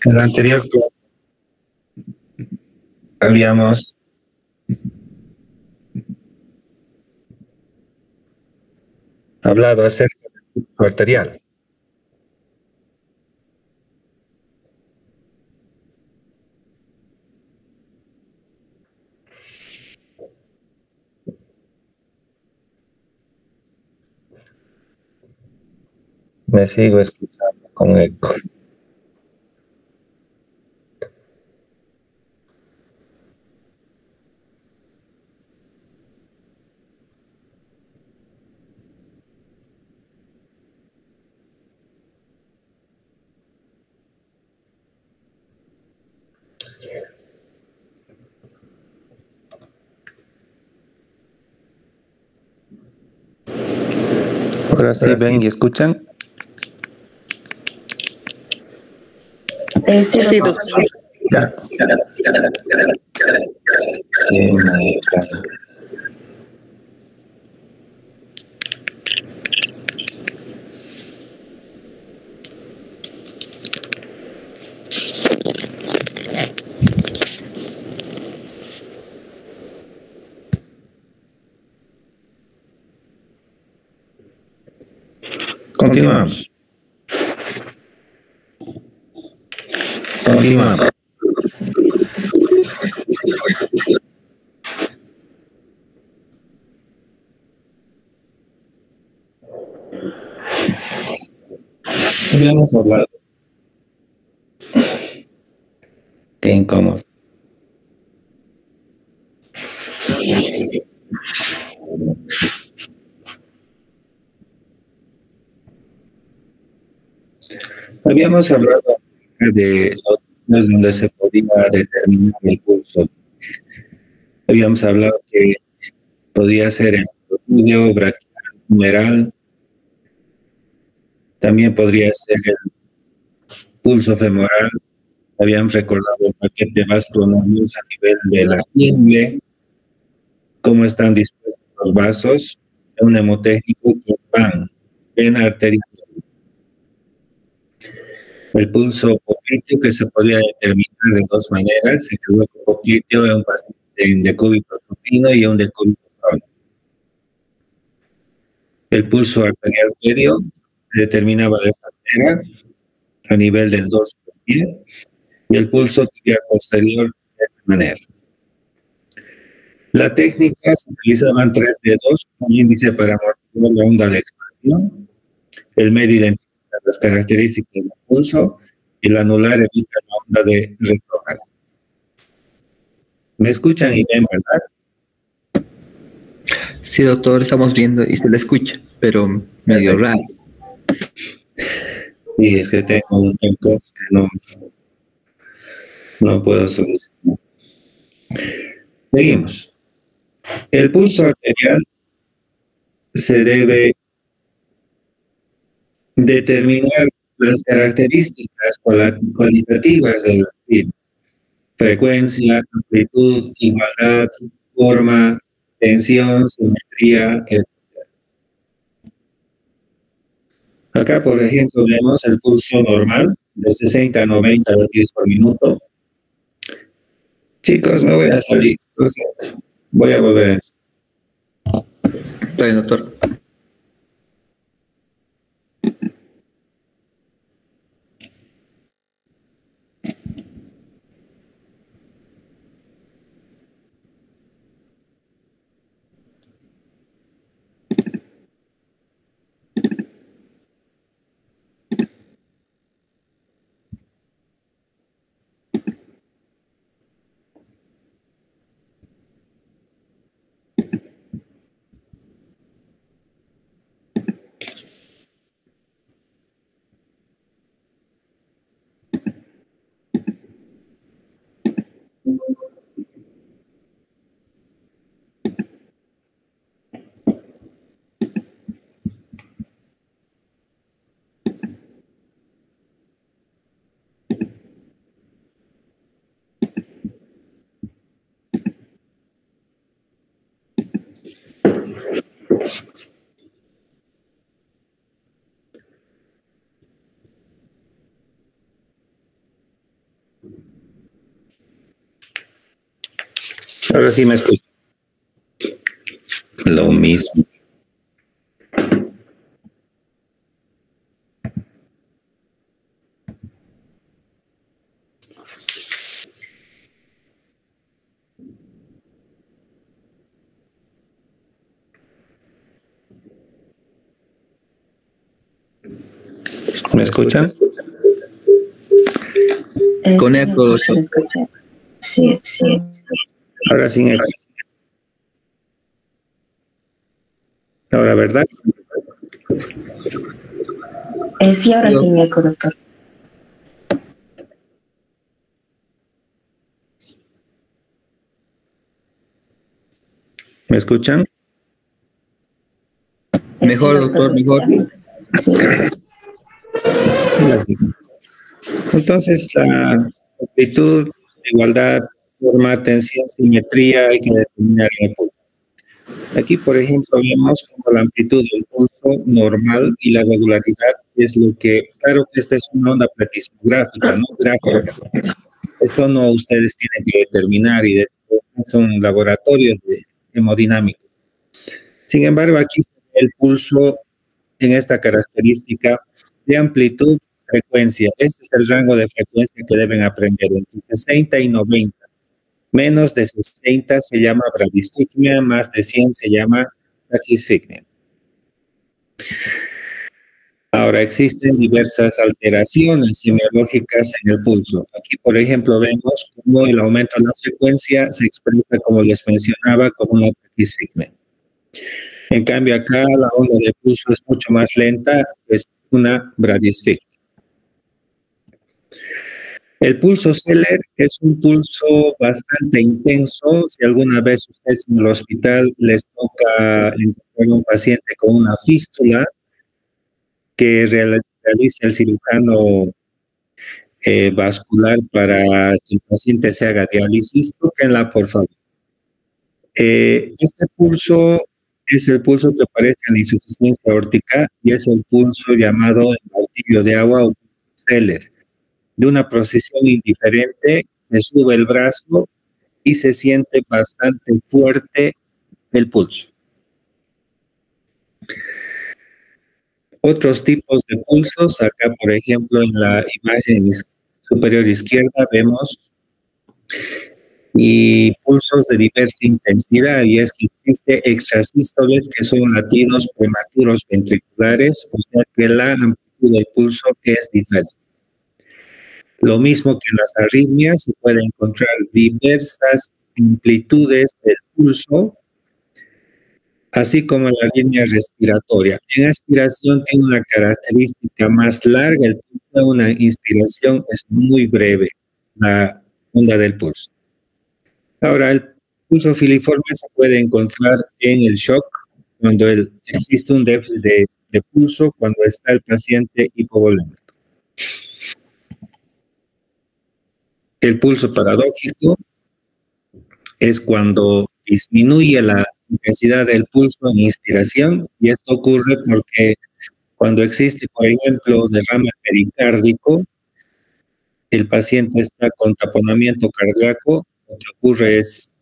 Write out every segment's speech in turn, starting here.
En la anterior clase habíamos hablado acerca del flujo arterial. Me sigo escuchando con eco. Ahora sí, ven y escuchan. Sí, doctor. Ya. Continuamos. Continuamos. Habíamos hablado. Qué incómodo. Habíamos hablado acerca de los puntos donde se podía determinar el pulso. Habíamos hablado que podía ser el promedio, braquial, humeral. También podría ser el pulso femoral. Habíamos recordado el paquete vascular a nivel de la ingle, cómo están dispuestos los vasos, un mnemotécnico que van, vena arterial. El pulso popliteo que se podía determinar de dos maneras, el hueco popliteo es un paciente en decúbito supino y un decúbito crónico. El pulso arterial medio se determinaba de esta manera, a nivel del dorso del pie, y el pulso tibial posterior de esta manera. La técnica se utilizaban 3 dedos, un índice para amortiguar la onda de expansión, el medio identifica las características del pulso y el anular evita la onda de retrógrado. ¿Me escuchan y ven, verdad? Sí, doctor, estamos viendo y se le escucha, pero medio raro. Y es que tengo un poco que no puedo solucionar. Seguimos. El pulso arterial se debe determinar las características cualitativas del ritmo: frecuencia, amplitud, igualdad, forma, tensión, simetría, etc. Acá, por ejemplo, vemos el pulso normal de 60 a 90 latidos por minuto. Chicos, me voy a salir, lo siento. Voy a volver. Está bien, doctor. Ahora sí me escucho. Lo mismo. ¿Me escuchan? Con eco, doctor. Sí. Ahora sin eco. Ahora, ¿verdad? Sí, ahora sí me eco, doctor. ¿Me escuchan? Mejor, doctor, mejor. Sí. Así. Entonces, la amplitud, igualdad, forma, tensión, simetría, hay que determinar en el pulso. Aquí, por ejemplo, vemos como la amplitud del pulso normal y la regularidad es lo que, claro que esta es una onda platismográfica, no gráfica. Esto no ustedes tienen que determinar y son laboratorios de hemodinámica. Sin embargo, aquí se ve el pulso en esta característica de amplitud, frecuencia. Este es el rango de frecuencia que deben aprender entre 60 y 90. Menos de 60 se llama bradistigmia, más de 100 se llama taquisfigmia. Ahora, existen diversas alteraciones semiológicas en el pulso. Aquí, por ejemplo, vemos cómo el aumento de la frecuencia se expresa, como les mencionaba, como una taquisfigmia. En cambio, acá la onda de pulso es mucho más lenta, es una bradisfigmia. El pulso Zeller es un pulso bastante intenso. Si alguna vez ustedes en el hospital les toca encontrar un paciente con una fístula que realice el cirujano vascular para que el paciente se haga diálisis, tóquenla, por favor. Este pulso es el pulso que aparece en la insuficiencia aórtica y es el pulso llamado el martillo de agua o Zeller. De una posición indiferente, se sube el brazo y se siente bastante fuerte el pulso. Otros tipos de pulsos, acá por ejemplo en la imagen superior izquierda vemos y pulsos de diversa intensidad, y es que existe extrasístoles que son latidos prematuros ventriculares, o sea que la amplitud del pulso es diferente. Lo mismo que en las arritmias, se puede encontrar diversas amplitudes del pulso, así como la arritmia respiratoria. En aspiración tiene una característica más larga, el pulso, una inspiración es muy breve, la onda del pulso. Ahora, el pulso filiforme se puede encontrar en el shock, cuando existe un déficit de pulso, cuando está el paciente hipovolémico. El pulso paradójico es cuando disminuye la intensidad del pulso en inspiración, y esto ocurre porque cuando existe, por ejemplo, derrame pericárdico, el paciente está con taponamiento cardíaco, lo que ocurre es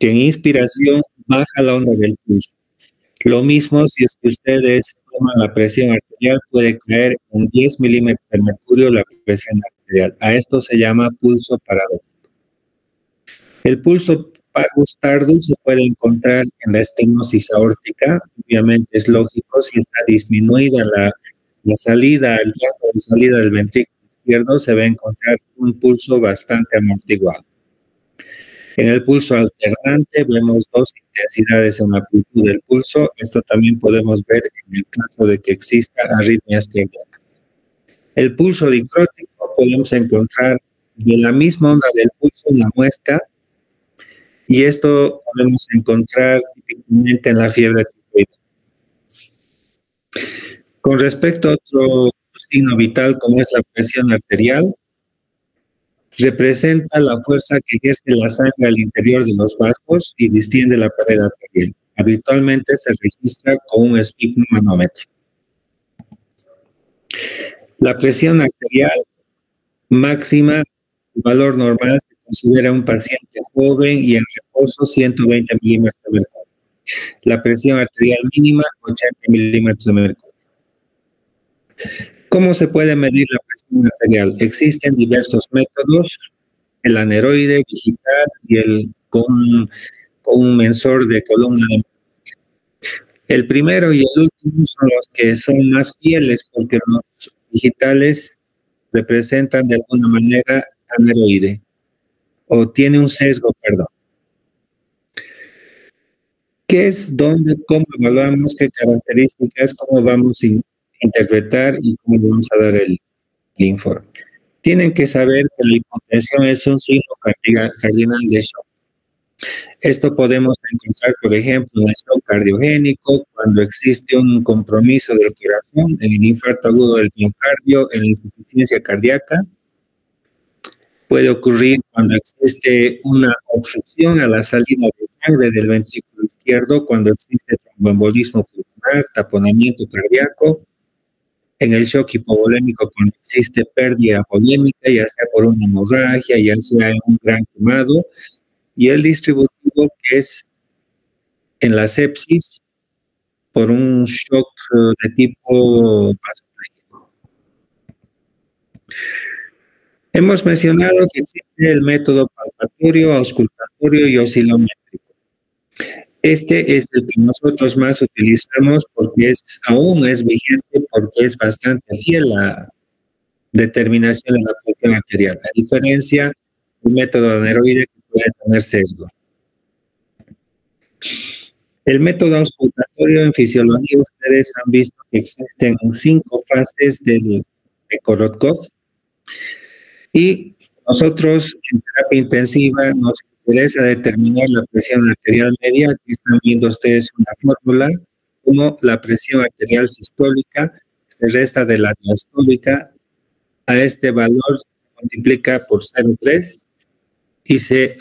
que en inspiración baja la onda del pulso. Lo mismo si es que ustedes toman la presión arterial, puede caer en 10 milímetros de mercurio la presión arterial. A esto se llama pulso paradójico. El pulso pagus tardus se puede encontrar en la estenosis aórtica. Obviamente es lógico, si está disminuida la salida, el rango de salida del ventrículo izquierdo, se va a encontrar un pulso bastante amortiguado. En el pulso alternante vemos dos intensidades en la amplitud del pulso. Esto también podemos ver en el caso de que exista arritmias cardíacas. El pulso dicrótico podemos encontrar de la misma onda del pulso una muesca, y esto podemos encontrar típicamente en la fiebre tifoidea. Con respecto a otro signo vital como es la presión arterial, representa la fuerza que ejerce la sangre al interior de los vasos y distiende la pared arterial. Habitualmente se registra con un esfigmomanómetro. La presión arterial máxima, el valor normal se considera un paciente joven y en reposo 120 milímetros de mercurio. La presión arterial mínima 80 milímetros de mercurio. ¿Cómo se puede medir la presión arterial? Existen diversos métodos, el aneroide digital y con un mensor de columna de mercurio. El primero y el último son los que son más fieles porque los digitales representan de alguna manera aneroide o tiene un sesgo, perdón. ¿Qué es dónde, cómo evaluamos, qué características, cómo vamos a interpretar y cómo vamos a dar el informe? Tienen que saber que la hipotensión es un signo cardinal de shock. Esto podemos encontrar, por ejemplo, en el shock cardiogénico, cuando existe un compromiso del corazón, en el infarto agudo del miocardio, en la insuficiencia cardíaca. Puede ocurrir cuando existe una obstrucción a la salida de sangre del ventrículo izquierdo, cuando existe tromboembolismo pulmonar, taponamiento cardíaco. En el shock hipovolémico, cuando existe pérdida volémica, ya sea por una hemorragia, ya sea en un gran quemado. Y el distributivo, que es en la sepsis, por un shock de tipo vasopléjico. Hemos mencionado que existe el método palpatorio, auscultatorio y oscilométrico. Este es el que nosotros más utilizamos porque aún es vigente, porque es bastante fiel a la determinación de la presión arterial, a diferencia del método aneroide que puede tener sesgo. El método auscultatorio en fisiología, ustedes han visto que existen 5 fases de Korotkov. Y nosotros en terapia intensiva nos interesa determinar la presión arterial media. Aquí están viendo ustedes una fórmula, como la presión arterial sistólica se resta de la diastólica. A este valor se multiplica por 0,3 y se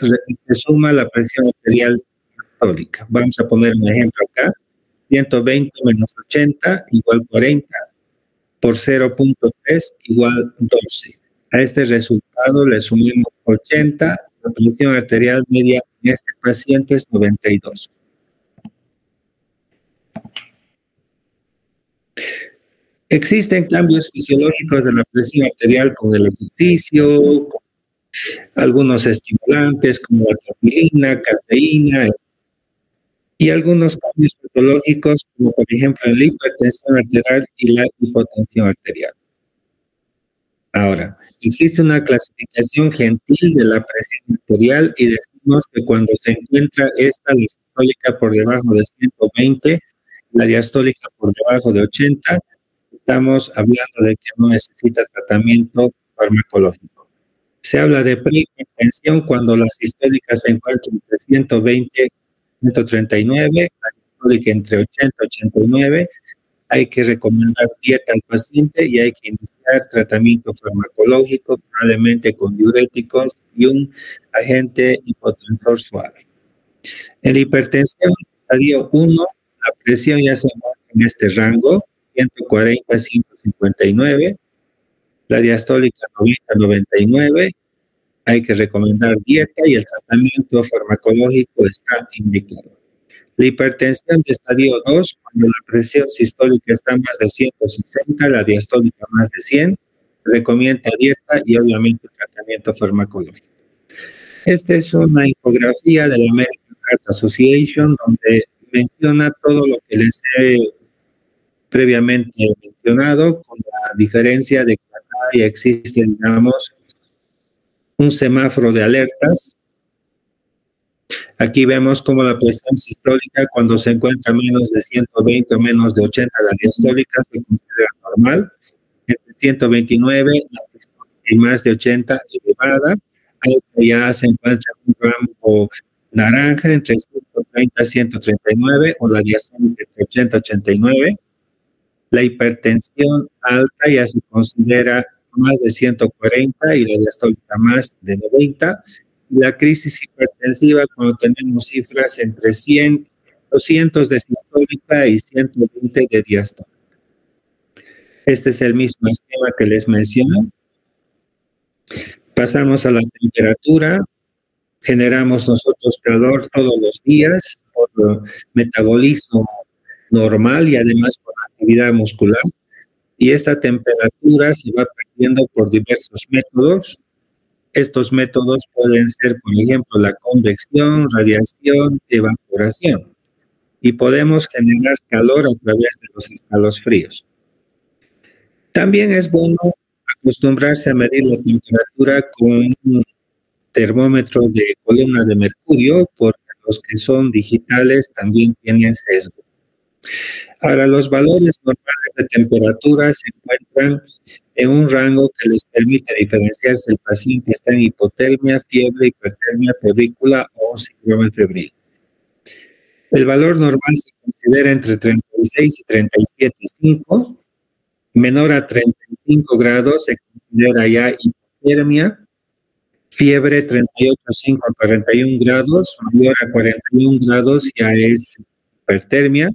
suma la presión arterial sistólica. Vamos a poner un ejemplo acá. 120 menos 80 igual 40 por 0,3 igual 12. A este resultado le sumamos 80, la presión arterial media en este paciente es 92. Existen cambios fisiológicos de la presión arterial con el ejercicio, con algunos estimulantes como la troponina, cafeína, y algunos cambios patológicos como por ejemplo la hipertensión arterial y la hipotensión arterial. Ahora, existe una clasificación gentil de la presión arterial y decimos que cuando se encuentra esta, la sistólica por debajo de 120, la diastólica por debajo de 80, estamos hablando de que no necesita tratamiento farmacológico. Se habla de prehipertensión cuando la sistólica se encuentra entre 120 y 139, la diastólica entre 80 y 89, hay que recomendar dieta al paciente y hay que iniciar tratamiento farmacológico, probablemente con diuréticos y un agente hipotensor suave. En la hipertensión, estadio 1, la presión ya se encuentra en este rango, 140 a 159, la diastólica 90 a 99, hay que recomendar dieta y el tratamiento farmacológico está indicado. La hipertensión de estadio 2, cuando la presión sistólica está más de 160, la diastólica más de 100, recomienda dieta y obviamente tratamiento farmacológico. Esta es una infografía de la American Heart Association donde menciona todo lo que les he previamente mencionado, con la diferencia de que acá ya existe, digamos, un semáforo de alertas. Aquí vemos cómo la presión sistólica, cuando se encuentra menos de 120 o menos de 80, la diastólica se considera normal. Entre 129, la sistólica y más de 80, elevada. Ahí ya se encuentra un rango naranja entre 130 y 139, o la diastólica entre 80 y 89. La hipertensión alta ya se considera más de 140 y la diastólica más de 90. La crisis hipertensiva cuando tenemos cifras entre 100, 200 de sistólica y 120 de diastólica. Este es el mismo esquema que les menciono. Pasamos a la temperatura. generamos nosotros calor todos los días por metabolismo normal y además por actividad muscular. Y esta temperatura se va perdiendo por diversos métodos. Estos métodos pueden ser, por ejemplo, la convección, radiación, evaporación. Y podemos generar calor a través de los escalofríos. También es bueno acostumbrarse a medir la temperatura con un termómetro de columna de mercurio, porque los que son digitales también tienen sesgo. Ahora, los valores normales de temperatura se encuentran en un rango que les permite diferenciar si el paciente está en hipotermia, fiebre, hipertermia, febrícula o síndrome febril. El valor normal se considera entre 36 y 37,5. Menor a 35 grados se considera ya hipotermia. Fiebre 38,5 a 41 grados, mayor a 41 grados ya es hipertermia.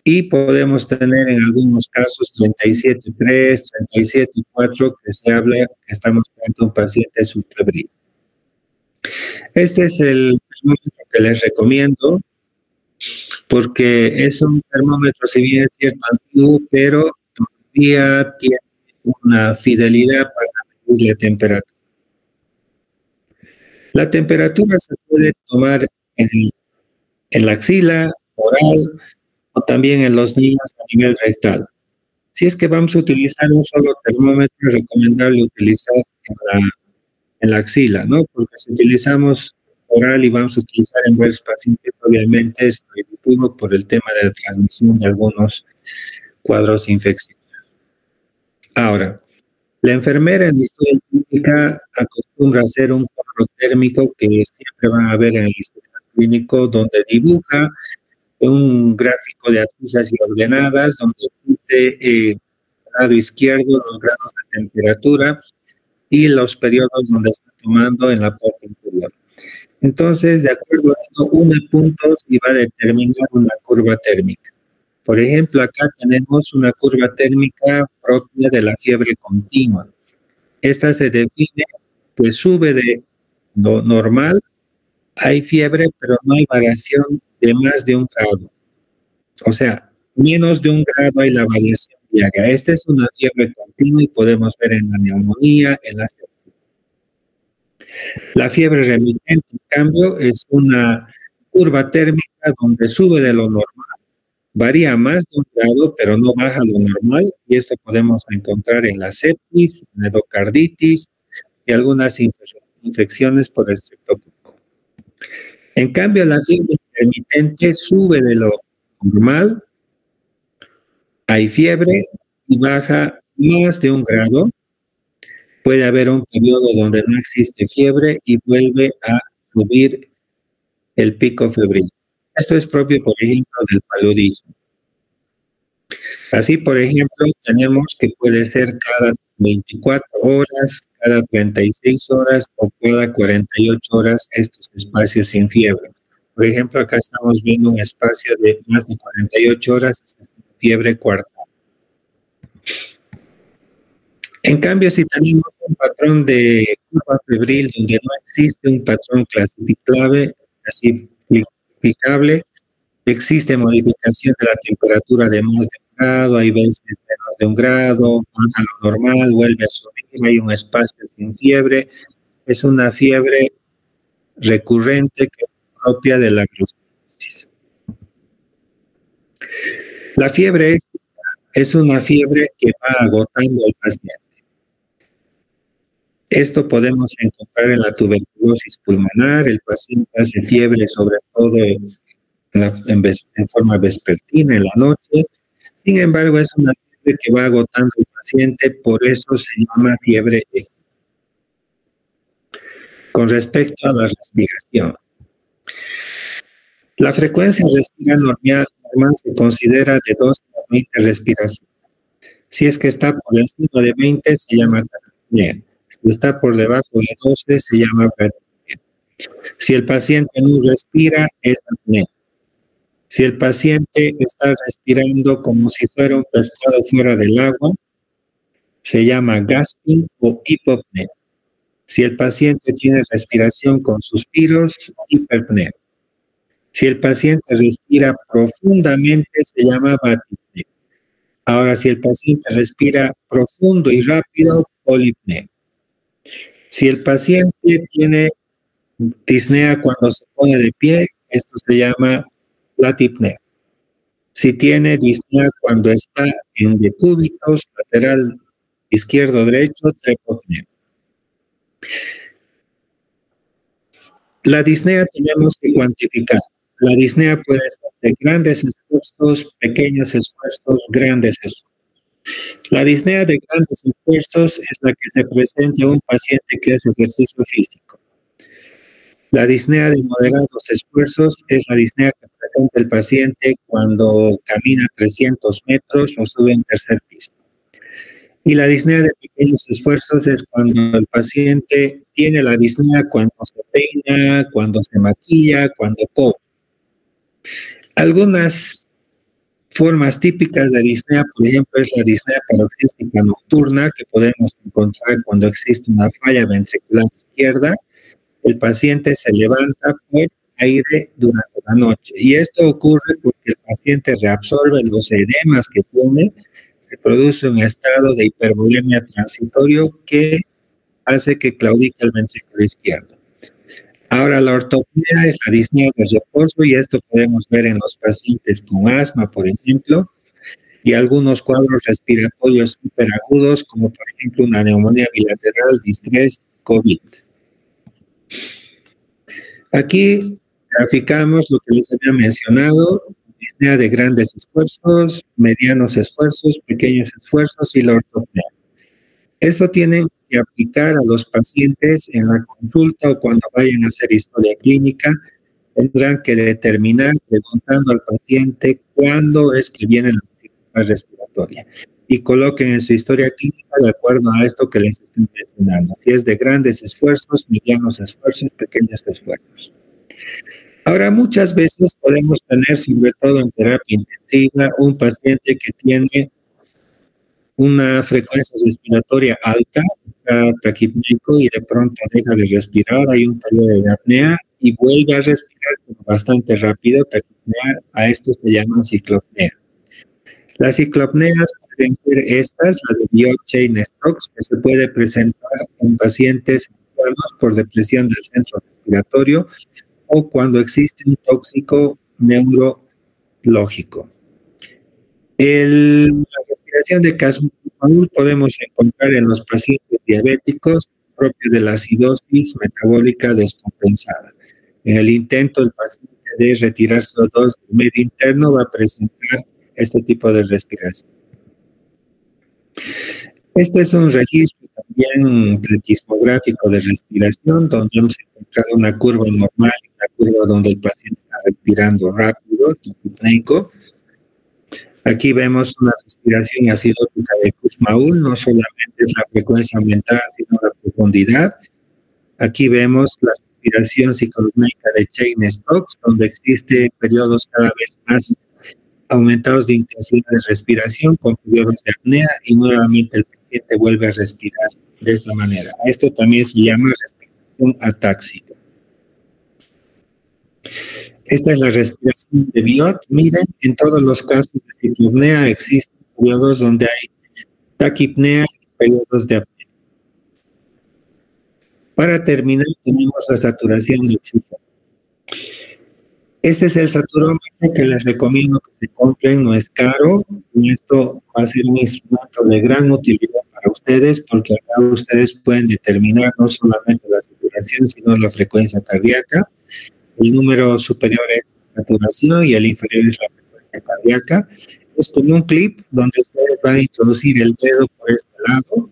Y podemos tener en algunos casos 37,3, 37,4, que se habla que estamos frente a un paciente subfebril. Este es el termómetro que les recomiendo, porque es un termómetro, si bien es cierto, antiguo, pero todavía tiene una fidelidad para medir la temperatura. La temperatura se puede tomar en la axila, oral, o también en los niños a nivel rectal. Si es que vamos a utilizar un solo termómetro, es recomendable utilizar en la axila, ¿no? Porque si utilizamos oral y vamos a utilizar en varios pacientes, obviamente es prohibitivo por el tema de la transmisión de algunos cuadros infecciosos. Ahora, la enfermera en la historia clínica acostumbra a hacer un cuadro térmico que siempre van a ver en el historial clínico, donde dibuja un gráfico de abscisas y ordenadas, donde existe el lado izquierdo los grados de temperatura y los periodos donde está tomando en la parte inferior. Entonces, de acuerdo a esto, une puntos y va a determinar una curva térmica. Por ejemplo, acá tenemos una curva térmica propia de la fiebre continua. Esta se define que sube de lo normal, hay fiebre, pero no hay variación de más de 1 grado. O sea, menos de 1 grado hay la variación diaria. Esta es una fiebre continua y podemos ver en la neumonía, en la sepsis. La fiebre remitente, en cambio, es una curva térmica donde sube de lo normal. Varía más de 1 grado, pero no baja lo normal, y esto podemos encontrar en la sepsis, en endocarditis y algunas infecciones por el streptococo. En cambio, la fiebre intermitente sube de lo normal, hay fiebre y baja más de 1 grado. Puede haber un periodo donde no existe fiebre y vuelve a subir el pico febril. Esto es propio, por ejemplo, del paludismo. Así, por ejemplo, tenemos que puede ser cada 24 horas, cada 36 horas o cada 48 horas estos espacios sin fiebre. Por ejemplo, acá estamos viendo un espacio de más de 48 horas, fiebre cuarta. En cambio, si tenemos un patrón de curva febril donde no existe un patrón clasificable, existe modificación de la temperatura de más de 1 grado, hay veces menos de 1 grado, baja lo normal, vuelve a subir, hay un espacio sin fiebre, es una fiebre recurrente que es propia de la brucelosis. La fiebre es una fiebre que va agotando al paciente. Esto podemos encontrar en la tuberculosis pulmonar, el paciente hace fiebre sobre todo en forma vespertina, en la noche. Sin embargo, es una fiebre que va agotando al paciente, por eso se llama fiebre aguda. Con respecto a la respiración, la frecuencia respiratoria normal se considera de 12 a 20 respiraciones. Si es que está por encima de 20, se llama taquipnea. Si está por debajo de 12, se llama bradycardia. Si el paciente no respira, es apnea. Si el paciente está respirando como si fuera un pescado fuera del agua, se llama gasping o hipopnea. Si el paciente tiene respiración con suspiros, hiperpnea. Si el paciente respira profundamente, se llama batipnea. Ahora, si el paciente respira profundo y rápido, polipnea. Si el paciente tiene disnea cuando se pone de pie, esto se llama latipnea. Si tiene disnea cuando está en decúbitos, lateral izquierdo-derecho, trepopnea. La disnea tenemos que cuantificar. La disnea puede ser de grandes esfuerzos, pequeños esfuerzos, grandes esfuerzos. La disnea de grandes esfuerzos es la que se presenta a un paciente que hace ejercicio físico. La disnea de moderados esfuerzos es la disnea que presenta el paciente cuando camina 300 metros o sube en tercer piso. Y la disnea de pequeños esfuerzos es cuando el paciente tiene la disnea cuando se peina, cuando se maquilla, cuando come. Algunas formas típicas de disnea, por ejemplo, es la disnea paroxística nocturna, que podemos encontrar cuando existe una falla ventricular izquierda. El paciente se levanta por aire durante la noche. Y esto ocurre porque el paciente reabsorbe los edemas que tiene, se produce un estado de hipervolemia transitorio que hace que claudique el ventrículo izquierdo. Ahora, la ortopnea es la disnea de reposo y esto podemos ver en los pacientes con asma, por ejemplo, y algunos cuadros respiratorios hiperagudos, como por ejemplo una neumonía bilateral, distrés, COVID. Aquí graficamos lo que les había mencionado, disnea de grandes esfuerzos, medianos esfuerzos, pequeños esfuerzos y la ortopnea. Esto tiene que aplicar a los pacientes en la consulta o cuando vayan a hacer historia clínica. Tendrán que determinar, preguntando al paciente, cuándo es que viene la dificultad respiratoria. Y coloquen en su historia clínica de acuerdo a esto que les estoy mencionando. Si es de grandes esfuerzos, medianos esfuerzos, pequeños esfuerzos. Ahora, muchas veces podemos tener, sobre todo en terapia intensiva, un paciente que tiene una frecuencia respiratoria alta, está taquipneico y de pronto deja de respirar, hay un periodo de apnea y vuelve a respirar bastante rápido, taquipnea, a esto se llama ciclopnea. Las ciclopneas pueden ser estas, la de Biot-Chain-Stokes, que se puede presentar en pacientes enfermos por depresión del centro respiratorio o cuando existe un tóxico neurológico. La respiración de Kussmaul podemos encontrar en los pacientes diabéticos propio de la acidosis metabólica descompensada. En el intento del paciente de retirar CO2 del medio interno va a presentar este tipo de respiración. Este es un registro también platismográfico de respiración donde hemos encontrado una curva normal y una curva donde el paciente está respirando rápido, taquipneico. Aquí vemos una respiración acidótica de Kussmaul, no solamente es la frecuencia aumentada, sino la profundidad. Aquí vemos la respiración ciclopneica de Chain-Stokes, donde existe periodos cada vez más aumentados de intensidad de respiración con periodos de apnea y nuevamente el paciente vuelve a respirar de esta manera. Esto también se llama respiración atáxica. Esta es la respiración de Biot. Miren, en todos los casos de ciclopnea existen periodos donde hay taquipnea y periodos de apnea. Para terminar, tenemos la saturación de oxígeno. Este es el saturómetro que les recomiendo que se compren, no es caro, y esto va a ser un instrumento de gran utilidad para ustedes, porque acá ustedes pueden determinar no solamente la saturación, sino la frecuencia cardíaca. El número superior es la saturación y el inferior es la frecuencia cardíaca. Es con un clip donde ustedes van a introducir el dedo por este lado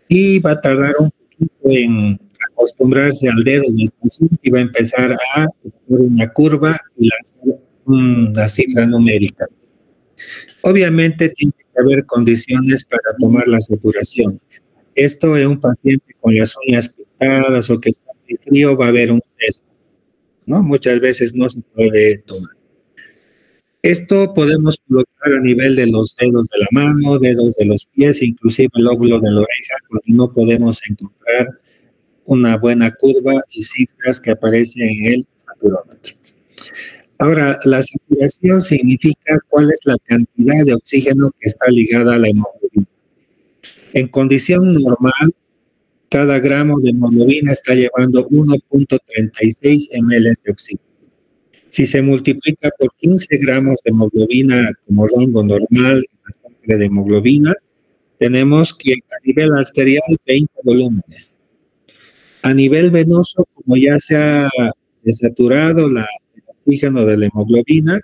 y va a tardar un poquito en acostumbrarse al dedo del paciente y va a empezar a hacer una curva y lanzar una cifra numérica. Obviamente tiene que haber condiciones para tomar la saturación. Esto en un paciente con las uñas pintadas o que está muy frío va a haber un sesgo, ¿no? Muchas veces no se puede tomar. Esto podemos colocar a nivel de los dedos de la mano, dedos de los pies, inclusive el lóbulo de la oreja, porque no podemos encontrar una buena curva y cifras que aparecen en el saturómetro. Ahora, la saturación significa cuál es la cantidad de oxígeno que está ligada a la hemoglobina. En condición normal, cada gramo de hemoglobina está llevando 1.36 ml de oxígeno. Si se multiplica por 15 gramos de hemoglobina como rango normal en la sangre de hemoglobina, tenemos que a nivel arterial 20 volúmenes. A nivel venoso, como ya se ha desaturado el oxígeno de la hemoglobina,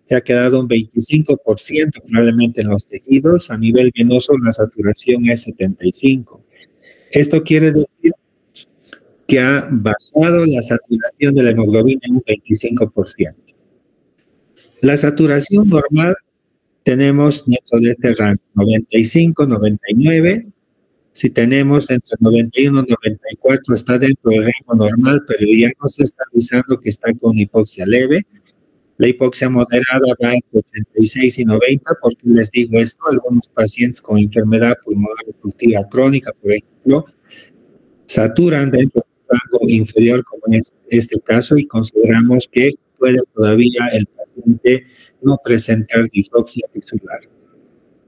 se ha quedado un 25% probablemente en los tejidos. A nivel venoso la saturación es 75%. Esto quiere decir que ha bajado la saturación de la hemoglobina en un 25%. La saturación normal tenemos dentro de este rango 95, 99. Si tenemos entre 91 y 94 está dentro del rango normal, pero ya no se está avisando que está con hipoxia leve. La hipoxia moderada va entre 86 y 90, porque les digo esto, algunos pacientes con enfermedad pulmonar obstructiva crónica, por ejemplo, saturan dentro del rango inferior, como es este caso, y consideramos que puede todavía el paciente no presentar disoxia tisular.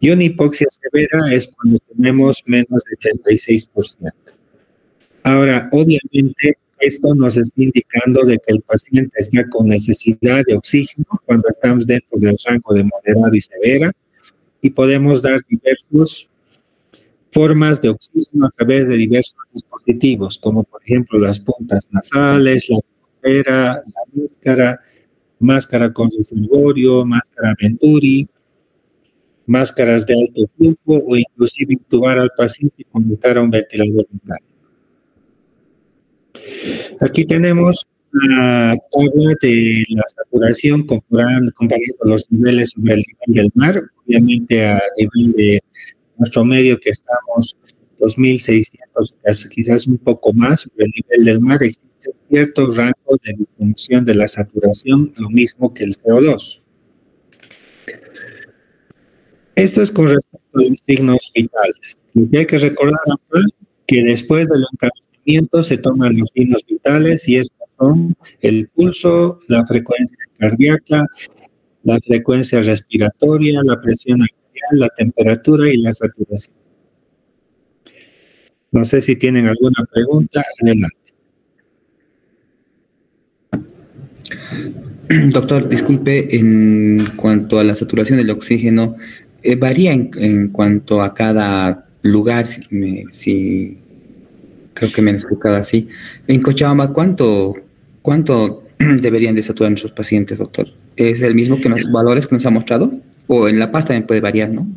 Y una hipoxia severa es cuando tenemos menos de 86%. Ahora, obviamente, esto nos está indicando de que el paciente está con necesidad de oxígeno cuando estamos dentro del rango de moderado y severa, y podemos dar diversas formas de oxígeno a través de diversos dispositivos, como por ejemplo las puntas nasales, la pulpera, la máscara con reservorio, máscara Venturi, máscaras de alto flujo o inclusive intubar al paciente y conectar a un ventilador mecánico. Aquí tenemos la tabla de la saturación comparando los niveles sobre el nivel del mar. Obviamente a nivel de nuestro medio que estamos 2.600, quizás un poco más sobre el nivel del mar, existe un cierto rango de disminución de la saturación, lo mismo que el CO2. Esto es con respecto a los signos vitales. Lo que hay que recordar acá que después del encabezamiento se toman los signos vitales y estos son el pulso, la frecuencia cardíaca, la frecuencia respiratoria, la presión arterial, la temperatura y la saturación. No sé si tienen alguna pregunta. Adelante. Doctor, disculpe, en cuanto a la saturación del oxígeno, varía en cuanto a cada lugar, si creo que me han explicado así. En Cochabamba, ¿cuánto deberían de saturar nuestros pacientes, doctor? ¿Es el mismo que los valores que nos ha mostrado? ¿O en La Paz también puede variar, no?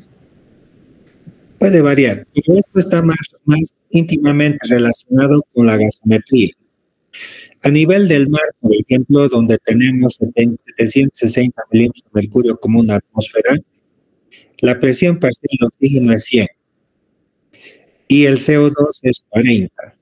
Puede variar, pero esto está más íntimamente relacionado con la gasometría. A nivel del mar, por ejemplo, donde tenemos 760 milímetros de mercurio como una atmósfera, la presión parcial del oxígeno es 100 y el CO2 es 40.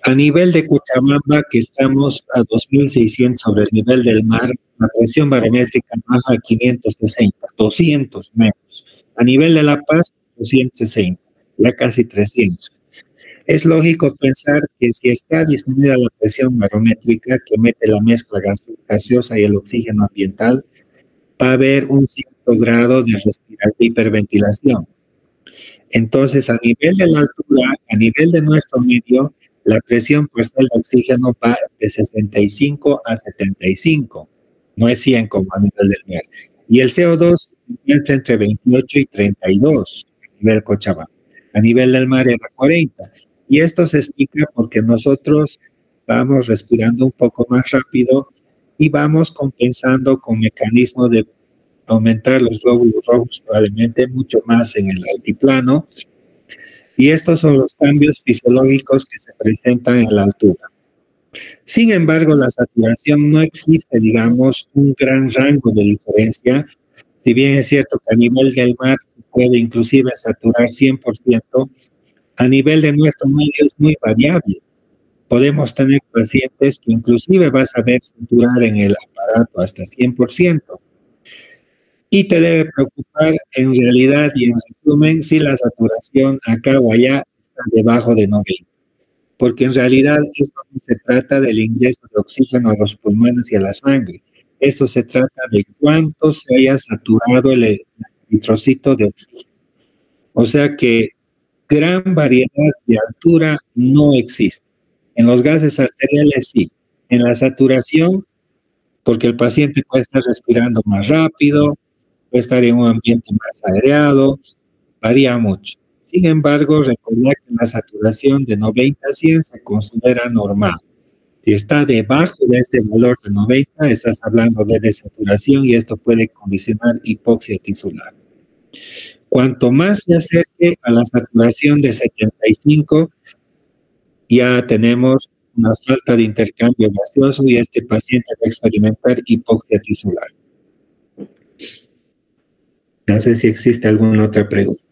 A nivel de Cochabamba, que estamos a 2.600 sobre el nivel del mar, la presión barométrica baja a 560, 200 menos. A nivel de La Paz, 260, ya casi 300. Es lógico pensar que si está disminuida la presión barométrica que mete la mezcla gaseosa y el oxígeno ambiental, va a haber un cierto grado de hiperventilación. Entonces, a nivel de la altura, a nivel de nuestro medio, la presión parcial de oxígeno va de 65 a 75, no es 100 como a nivel del mar. Y el CO2 entra entre 28 y 32 a nivel Cochabamba. A nivel del mar era 40. Y esto se explica porque nosotros vamos respirando un poco más rápido y vamos compensando con mecanismos de aumentar los glóbulos rojos probablemente mucho más en el altiplano. Y estos son los cambios fisiológicos que se presentan en la altura. Sin embargo, la saturación no existe, digamos, un gran rango de diferencia. Si bien es cierto que a nivel del mar se puede inclusive saturar 100%, a nivel de nuestro medio es muy variable. Podemos tener pacientes que inclusive vas a ver saturar en el aparato hasta 100%. Y te debe preocupar en realidad y en resumen si la saturación acá o allá está debajo de 90. porque en realidad esto no se trata del ingreso de oxígeno a los pulmones y a la sangre. Esto se trata de cuánto se haya saturado el eritrocito de oxígeno. O sea que gran variedad de altura no existe. En los gases arteriales sí. En la saturación, porque el paciente puede estar respirando más rápido, puede estar en un ambiente más aireado, varía mucho. Sin embargo, recordar que la saturación de 90 a 100 se considera normal. Si está debajo de este valor de 90, estás hablando de desaturación y esto puede condicionar hipoxia tisular. Cuanto más se acerque a la saturación de 75, ya tenemos una falta de intercambio gaseoso y este paciente va a experimentar hipoxia tisular. No sé si existe alguna otra pregunta.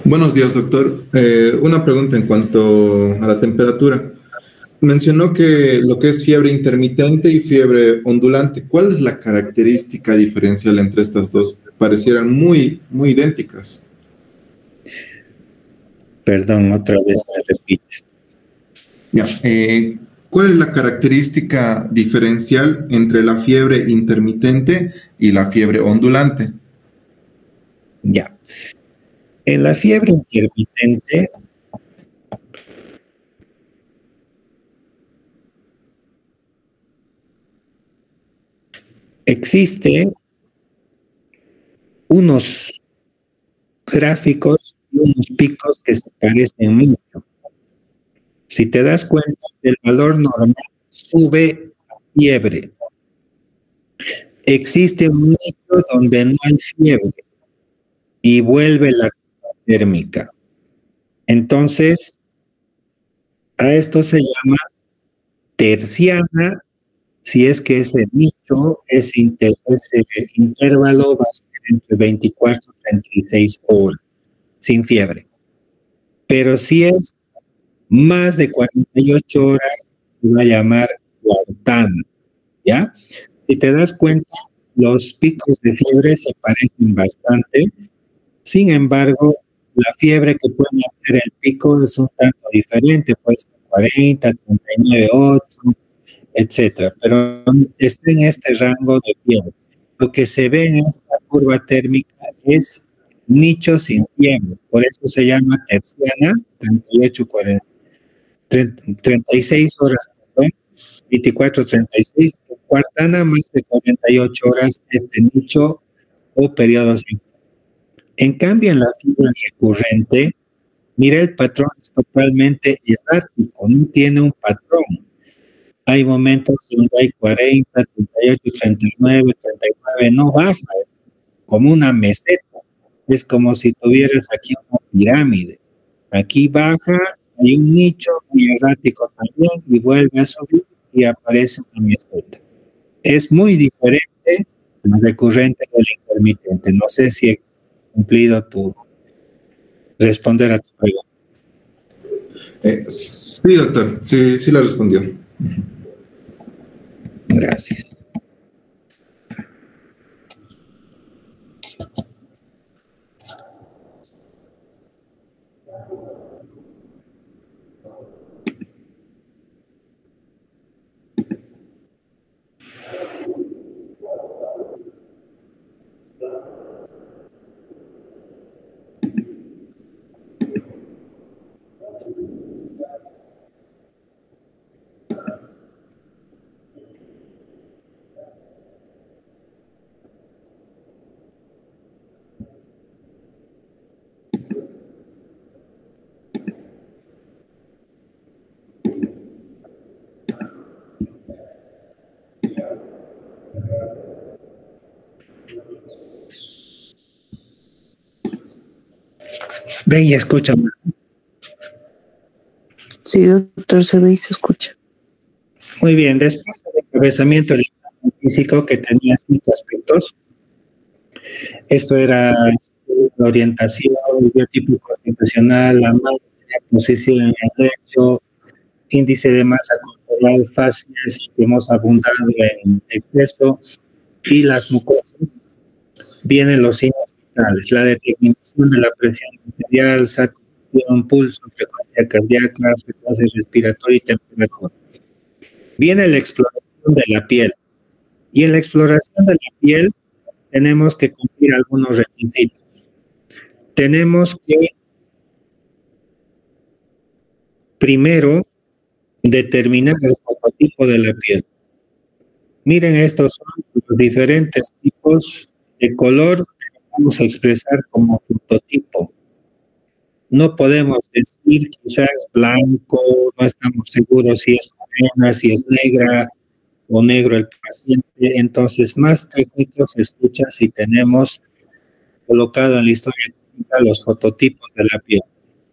Buenos días, doctor. Una pregunta en cuanto a la temperatura. Mencionó que lo que es fiebre intermitente y fiebre ondulante, ¿cuál es la característica diferencial entre estas dos? Parecieran muy idénticas. Perdón, otra vez me repites. Ya. ¿Cuál es la característica diferencial entre la fiebre intermitente y la fiebre ondulante? Ya. En la fiebre intermitente, existen unos gráficos y unos picos que se parecen mucho. Si te das cuenta, el valor normal sube a fiebre. Existe un nicho donde no hay fiebre y vuelve la térmica. Entonces, a esto se llama terciana, si es que ese nicho, ese intervalo va a ser entre 24 y 36 horas, sin fiebre. Pero si es más de 48 horas, se va a llamar cuartana, ¿ya? Si te das cuenta, los picos de fiebre se parecen bastante. Sin embargo, la fiebre que puede hacer el pico es un tanto diferente, puede ser 40, 39,8, etcétera, pero está en este rango de fiebre. Lo que se ve en esta curva térmica es nicho sin fiebre, por eso se llama terciana, 36 horas, 24, 36, cuartana más de 48 horas, este nicho o periodo sin fiebre. En cambio, en la fiebre recurrente, mira, el patrón es totalmente errático, no tiene un patrón. Hay momentos donde hay 40, 38, 39, 39, no baja, como una meseta. Es como si tuvieras aquí una pirámide. Aquí baja, hay un nicho muy errático también y vuelve a subir y aparece una meseta. Es muy diferente la recurrente del intermitente. No sé si he cumplido responder a tu pregunta. Sí, doctor, sí la respondió. Gracias. Ven y escúchame. Sí, doctor, se ve y se escucha. Muy bien, después del encabezamiento del examen físico que tenía 7 aspectos, esto era la orientación, el biotipo constitucional, la marcha, posición en el lecho, índice de masa corporal, fases que hemos abundado en exceso y las mucosas. Vienen los signos fundamentales: la determinación de la presión arterial, saturación, pulso, frecuencia cardíaca, frecuencia respiratoria y temperatura. Viene la exploración de la piel. Y en la exploración de la piel tenemos que cumplir algunos requisitos. Tenemos que primero determinar el fototipo de la piel. Miren, estos son los diferentes tipos de color que vamos a expresar como fototipo. No podemos decir quizás blanco, no estamos seguros si es morena, si es negra o negro el paciente. Entonces, más técnico se escucha si tenemos colocado en la historia clínica los fototipos de la piel.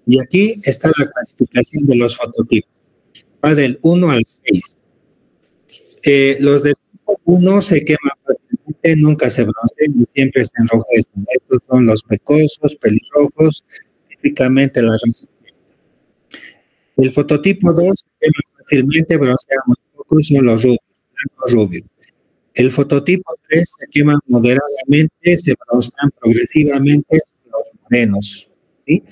Y aquí está la clasificación de los fototipos. Va del 1 al 6. Los de tipo 1 se queman fácilmente, nunca se broncean y siempre se enrojecen. Estos son los pecosos, pelirrojos, típicamente la raza. El fototipo 2 se quema fácilmente, broncean muy poco, son los rubios, blancos rubios. El fototipo 3 se queman moderadamente, se broncean progresivamente, son los morenos, ¿sí?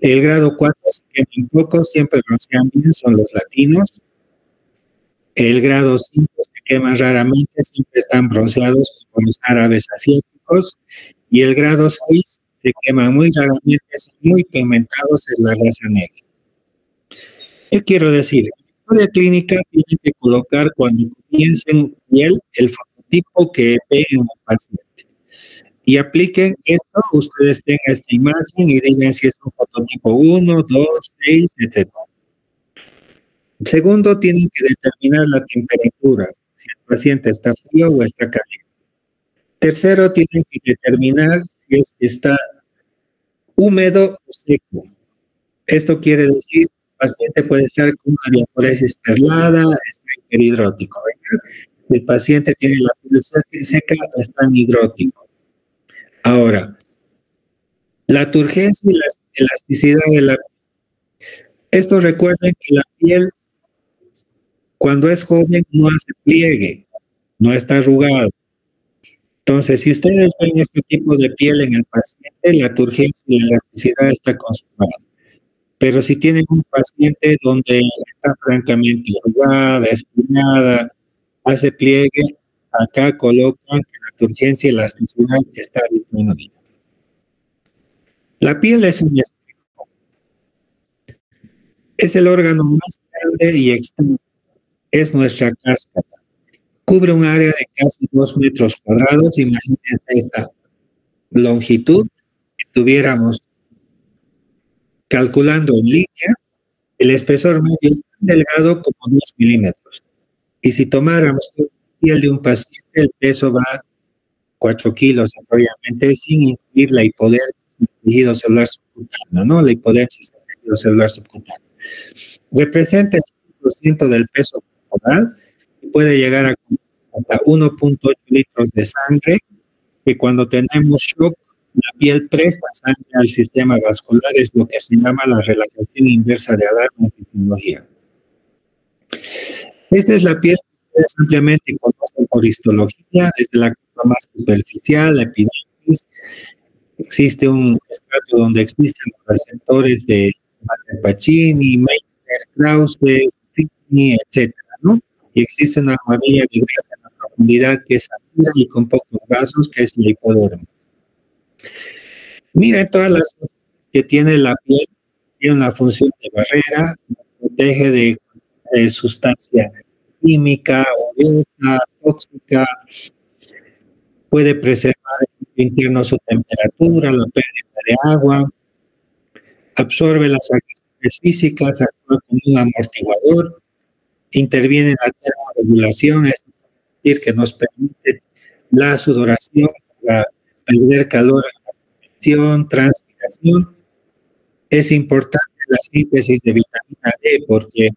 El grado 4 se queman poco, siempre broncean bien, son los latinos. El grado 5 se queman raramente, siempre están bronceados como los árabes asiáticos. Y el grado 6 se queman muy raramente, son muy pigmentados, es la raza negra. ¿Qué quiero decir? En la historia clínica tienen que colocar cuando comiencen piel el fototipo que ven en el paciente. Y apliquen esto, ustedes tengan esta imagen y digan si es un fototipo 1, 2, 6, etc. Segundo, tienen que determinar la temperatura, si el paciente está frío o está caliente. Tercero, tienen que determinar si es que está húmedo o seco. Esto quiere decir, el paciente puede estar con una diaforesis perlada, está hiperhidrótico, ¿verdad? El paciente tiene la piel seca, está anhidrótico. Ahora, la turgencia y la elasticidad de la piel. Esto recuerden que la piel, cuando es joven, no hace pliegue, no está arrugado. Entonces, si ustedes ven este tipo de piel en el paciente, la turgencia y la elasticidad está conservada. Pero si tienen un paciente donde está francamente arrugada, estirada, hace pliegue, acá colocan que la turgencia y la elasticidad está disminuida. La piel es un espejo. Es el órgano más grande y extenso. Es nuestra cáscara. Cubre un área de casi 2 metros cuadrados. Imagínense esta longitud. Estuviéramos calculando en línea, el espesor medio es tan delgado como 10 milímetros. Y si tomáramos la piel de un paciente, el peso va a 4 kilos, obviamente, sin incluir la hipodermis, el tejido celular subcutáneo, ¿no? La hipodermis del tejido celular subcutáneo. Representa el 100% del peso corporal y puede llegar a hasta 1.8 litros de sangre, que cuando tenemos shock, la piel presta sangre al sistema vascular, es lo que se llama la relajación inversa de alarma en fisiología. Esta es la piel que ustedes ampliamente conocen por histología, desde la capa más superficial, la epidermis. Existe un estrato donde existen los receptores de Pacini, Meissner, Krause, Finney, etc., ¿no? Y existe una armadilla de grasa en la profundidad que es amplia y con pocos vasos, que es la hipodermis. Miren todas las funciones que tiene la piel. Tiene una función de barrera, protege de sustancia química, oleosa, tóxica, puede preservar en el interno su temperatura, la pérdida de agua, absorbe las agresiones físicas, actúa como un amortiguador, interviene en la termorregulación, es decir, que nos permite la sudoración, para perder calor, transpiración. Es importante la síntesis de vitamina D porque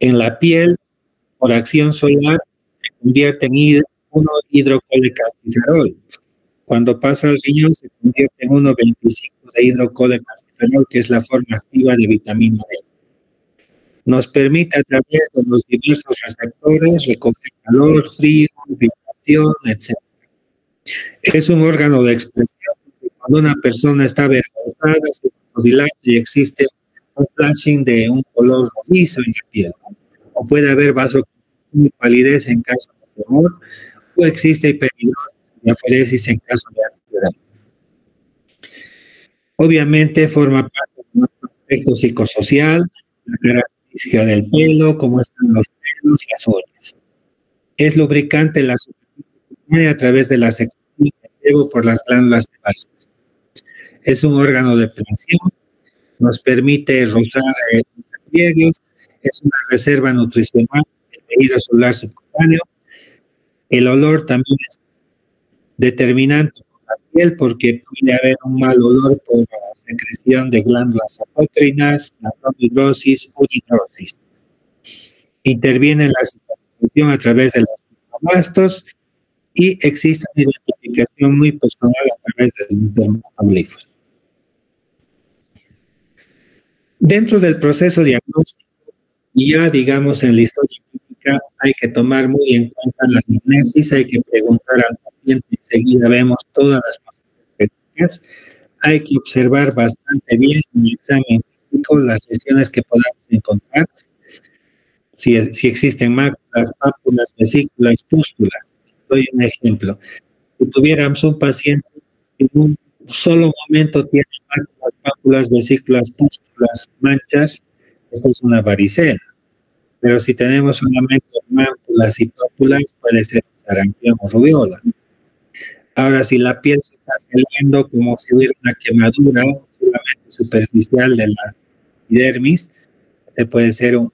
en la piel, por acción solar, se convierte en 1-hidrocolecalciferol. Cuando pasa al riñón, se convierte en 1,25 de hidrocolecalciferol, que es la forma activa de vitamina D. Nos permite a través de los diversos receptores recoger calor, frío, vibración, etc. Es un órgano de expresión. Cuando una persona está avergonzada, se dilata y existe un flashing de un color rojizo en la piel, ¿no? O puede haber vasoconstricción y palidez en caso de temor, o existe hiperhidrosis y aferesis en caso de ansiedad. Obviamente forma parte de nuestro aspecto psicosocial, la característica del pelo, cómo están los pelos y las uñas. Es lubricante la superficie cutánea a través de la secreción de sebo por las glándulas sebáceas. Es un órgano de presión, nos permite rozar pliegues, es una reserva nutricional del tejido celular subcutáneo. El olor también es determinante por la piel porque puede haber un mal olor por la secreción de glándulas apócrinas, la anhidrosis, urinorosis. Interviene en la cicatrización a través de los fibroblastos y existe una identificación muy personal a través de los dermatoglifos. Dentro del proceso diagnóstico, y ya digamos en la historia clínica, hay que tomar muy en cuenta la anamnesis, hay que preguntar al paciente, enseguida vemos todas las características, hay que observar bastante bien en el examen físico las lesiones que podamos encontrar, si existen máculas, pápulas, vesículas, pústulas. Doy un ejemplo. Si tuviéramos un paciente que en un solo momento tiene máculas, pápulas, vesículas, pústulas, manchas, esta es una varicela. Pero si tenemos solamente máculas y pápulas, puede ser sarampión o rubiola. Ahora, si la piel se está saliendo como si hubiera una quemadura solamente superficial de la epidermis, este puede ser un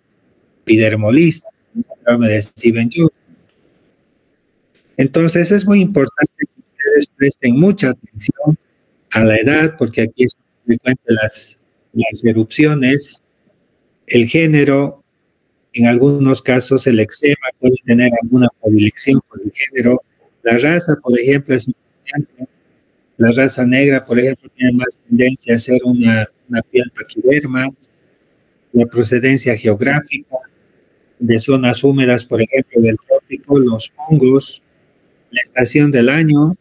epidermolista, un síndrome de Stevens-Jones. Entonces, es muy importante que ustedes presten mucha atención a la edad, porque aquí es muy frecuente las erupciones, el género, en algunos casos el eczema puede tener alguna predilección por el género, la raza, por ejemplo, es importante. La raza negra, por ejemplo, tiene más tendencia a ser una piel paquiderma, la procedencia geográfica, de zonas húmedas, por ejemplo, del trópico, los hongos, la estación del año,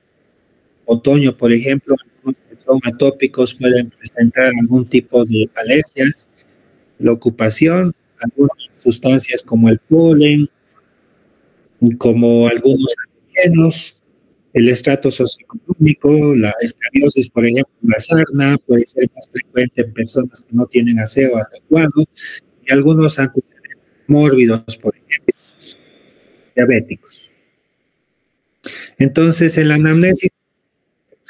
otoño, por ejemplo, algunos que son atópicos pueden presentar algún tipo de alergias, la ocupación, algunas sustancias como el polen, como algunos antígenos, el estrato socioeconómico, la escariosis, por ejemplo, la sarna, puede ser más frecuente en personas que no tienen aseo adecuado, y algunos antecedentes mórbidos, por ejemplo, diabéticos. Entonces, en la anamnesis,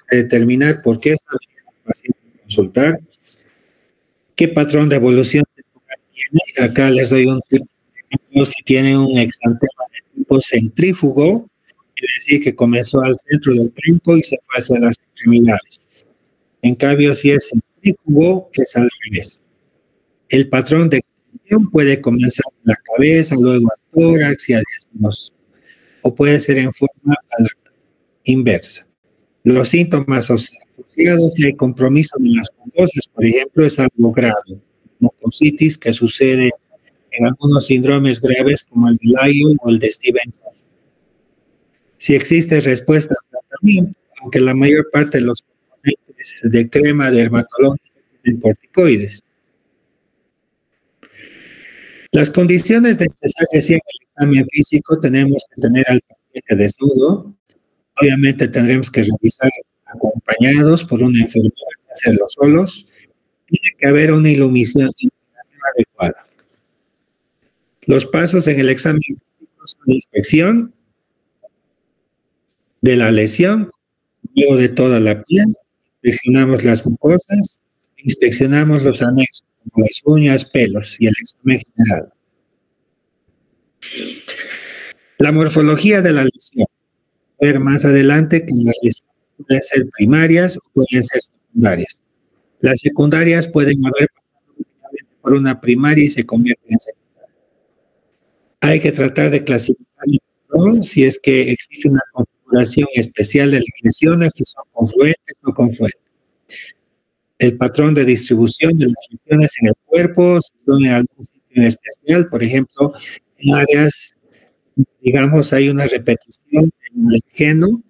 determinar por qué está el paciente consultar, qué patrón de evolución tiene. Acá les doy un tip. Si tiene un exantema de tipo centrífugo, quiere decir que comenzó al centro del tronco y se fue hacia las extremidades. En cambio, si es centrífugo, es al revés. El patrón de extensión puede comenzar en la cabeza, luego al tórax y a diezmos, o puede ser en forma inversa. Los síntomas asociados, si hay compromiso de las mucosas, por ejemplo, es algo grave. Mucositis que sucede en algunos síndromes graves como el de Lyon o el de Stevens-Jones. Si existe respuesta al tratamiento, aunque la mayor parte de los componentes de crema dermatológica tienen corticoides. Las condiciones necesarias en el examen físico tenemos que tener al paciente desnudo. Obviamente tendremos que revisar acompañados por una enfermera, hacerlo solos. Tiene que haber una iluminación adecuada. Los pasos en el examen físico son la inspección de la lesión, luego de toda la piel, inspeccionamos las mucosas, inspeccionamos los anexos, como las uñas, pelos y el examen general. La morfología de la lesión. Ver más adelante que las lesiones pueden ser primarias o pueden ser secundarias. Las secundarias pueden haber pasado por una primaria y se convierten en secundarias. Hay que tratar de clasificar el patrón si es que existe una configuración especial de las lesiones, si son confluentes o no confluentes. El patrón de distribución de las lesiones en el cuerpo, si son en algún sitio en especial, por ejemplo, en áreas, digamos, hay una repetición en el geno,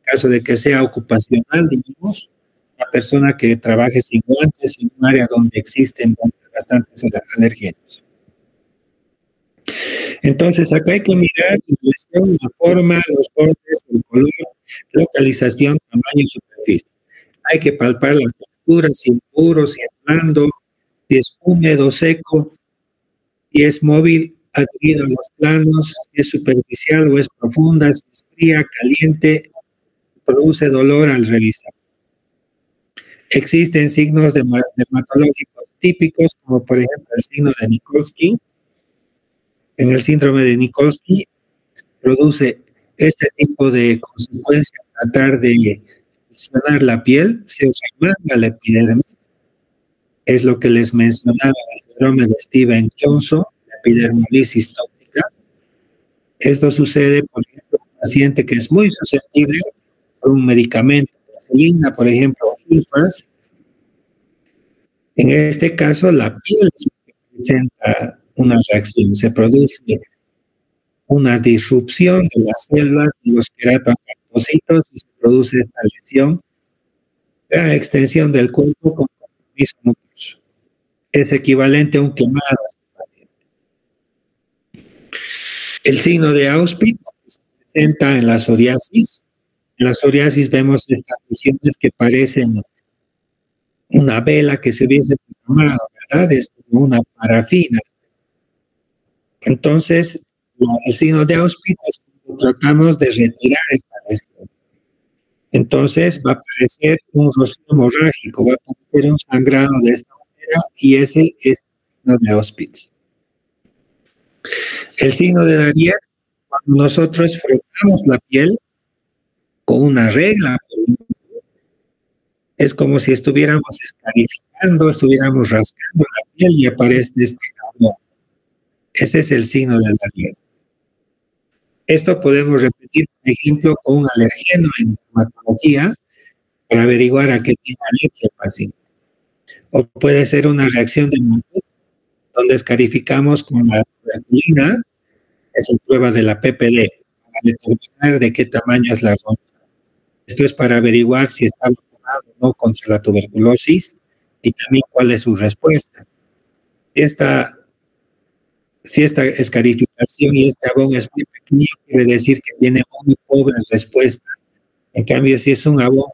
caso de que sea ocupacional, digamos, una persona que trabaje sin guantes en un área donde existen bastantes alergenos. Entonces, acá hay que mirar la lesión, la forma, los bordes, el color, localización, tamaño y superficie. Hay que palpar la textura, si es puro, si es blando, si es húmedo, seco, si es móvil, adherido a los planos, si es superficial o es profunda, si es fría, caliente, produce dolor al revisar. Existen signos dermatológicos típicos, como por ejemplo el signo de Nikolsky. En el síndrome de Nikolsky se produce este tipo de consecuencia, tratar de lesionar la piel, se remanga la epidermis. Es lo que les mencionaba el síndrome de Steven Johnson, la epidermolisis tóxica. Esto sucede, por ejemplo, en un paciente que es muy susceptible por un medicamento, penicilina, por ejemplo, sulfas. En este caso, la piel presenta una reacción, se produce una disrupción de las células de los queratocarpocitos y se produce esta lesión, la extensión del cuerpo con compromiso mucoso. Es equivalente a un quemado a este paciente. El signo de Auspitz se presenta en la psoriasis. En la psoriasis vemos estas lesiones que parecen una vela que se hubiese derramado, ¿verdad? Es como una parafina. Entonces, el signo de Auspitz es cuando tratamos de retirar esta lesión. Entonces, va a aparecer un rocío hemorrágico, va a aparecer un sangrado de esta manera, y ese es el signo de Auspitz. El signo de Darrier, cuando nosotros frotamos la piel con una regla, es como si estuviéramos escarificando, estuviéramos rascando la piel y aparece este jabón. Ese es el signo de Darrier. Esto podemos repetir, por ejemplo, con un alergeno en dermatología para averiguar a qué tiene alergia el paciente. O puede ser una reacción de Mantoux, donde escarificamos con la tuberculina, es la prueba de la PPD, para determinar de qué tamaño es la roncha. Esto es para averiguar si está vacunado o no contra la tuberculosis y también cuál es su respuesta. Si esta escarificación y este abón es muy pequeño, quiere decir que tiene muy pobre respuesta. En cambio, si es un abón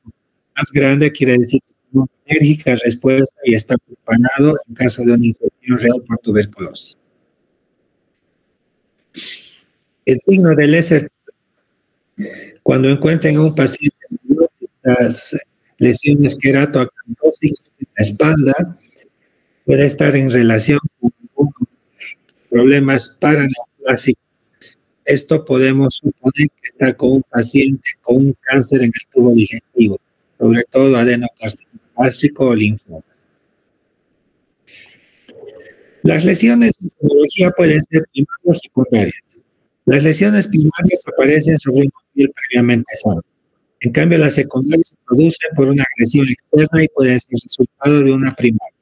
más grande, quiere decir que tiene una enérgica respuesta y está preparado en caso de una infección real por tuberculosis. El signo de Leser, cuando encuentran a un paciente estas lesiones queratoacantóticas en la espalda, puede estar en relación con problemas paraneoplásicos. Esto podemos suponer que está con un paciente con un cáncer en el tubo digestivo, sobre todo adenocarcinoma gástrico o linfomas. Las lesiones en serología pueden ser primarias o secundarias. Las lesiones primarias aparecen sobre una piel previamente sana. En cambio, las secundarias se producen por una agresión externa y pueden ser resultado de una primaria.